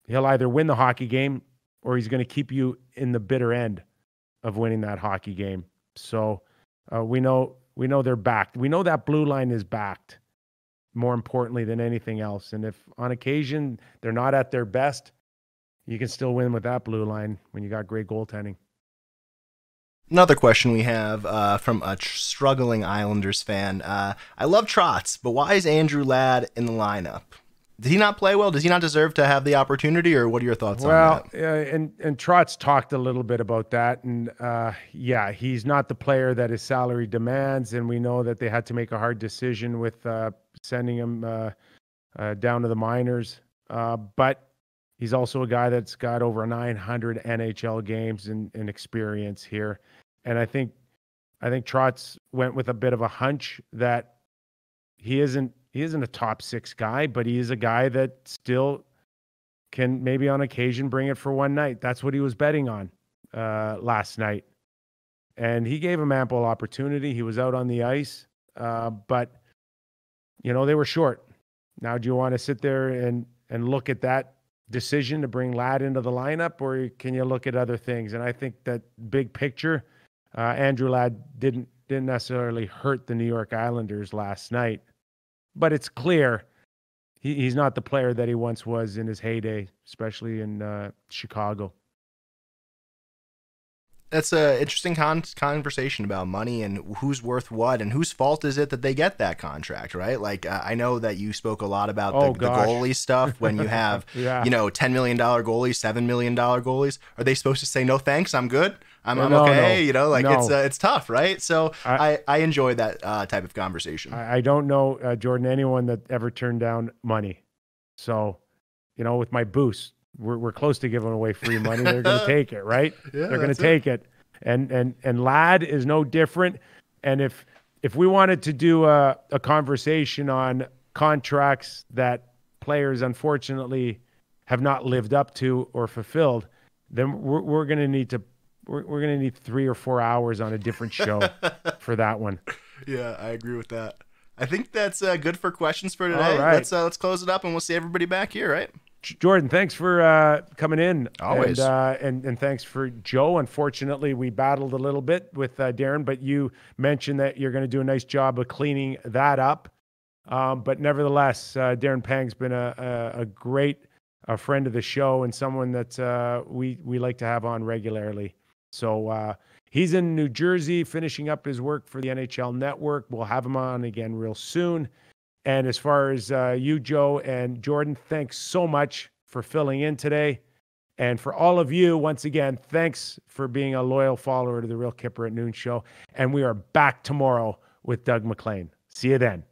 he'll either win the hockey game or he's going to keep you in the bitter end of winning that hockey game. So we know they're backed. We know that blue line is backed more importantly than anything else. And if on occasion they're not at their best, you can still win with that blue line when you got great goaltending. Another question we have from a struggling Islanders fan. I love Trotz, but why is Andrew Ladd in the lineup? Did he not play well? Does he not deserve to have the opportunity, or what are your thoughts on that? Well, and Trotz talked a little bit about that. And he's not the player that his salary demands. And we know that they had to make a hard decision with sending him down to the minors. But he's also a guy that's got over 900 NHL games and experience here. And I think Trotz went with a bit of a hunch that he isn't a top 6 guy, but he is a guy that still can maybe on occasion bring it for one night. That's what he was betting on last night. And he gave him ample opportunity. He was out on the ice, but they were short. Now, do you want to sit there and look at that decision to bring Ladd into the lineup, or can you look at other things? And I think that big picture, Andrew Ladd didn't necessarily hurt the New York Islanders last night, but it's clear he's not the player that he once was in his heyday, especially in Chicago. That's an interesting conversation about money and who's worth what and whose fault is it that they get that contract, right? Like, I know that you spoke a lot about the goalie stuff when you have, $10 million goalies, $7 million goalies. Are they supposed to say, no, thanks, I'm good? I'm okay. No. It's tough, right? So I enjoy that type of conversation. I don't know, Jordan, anyone that ever turned down money. So, with my boost, we're close to giving away free money. They're going to take it, right? Yeah, they're going to take it. And Ladd is no different. And if we wanted to do a conversation on contracts that players unfortunately have not lived up to or fulfilled, then we're going to need 3 or 4 hours on a different show for that one. Yeah, I agree with that. I think that's good for questions for today. All right. Let's close it up, and we'll see everybody back here, right? Jordan, thanks for coming in. Always. And thanks for Joe. Unfortunately, we battled a little bit with Darren, but you mentioned that you're going to do a nice job of cleaning that up. But nevertheless, Darren Pang's been a great friend of the show and someone that we like to have on regularly. So he's in New Jersey finishing up his work for the NHL Network. We'll have him on again real soon. And as far as you, Joe and Jordan, thanks so much for filling in today. And for all of you, once again, thanks for being a loyal follower to the Real Kyper at Noon show. And we are back tomorrow with Doug MacLean. See you then.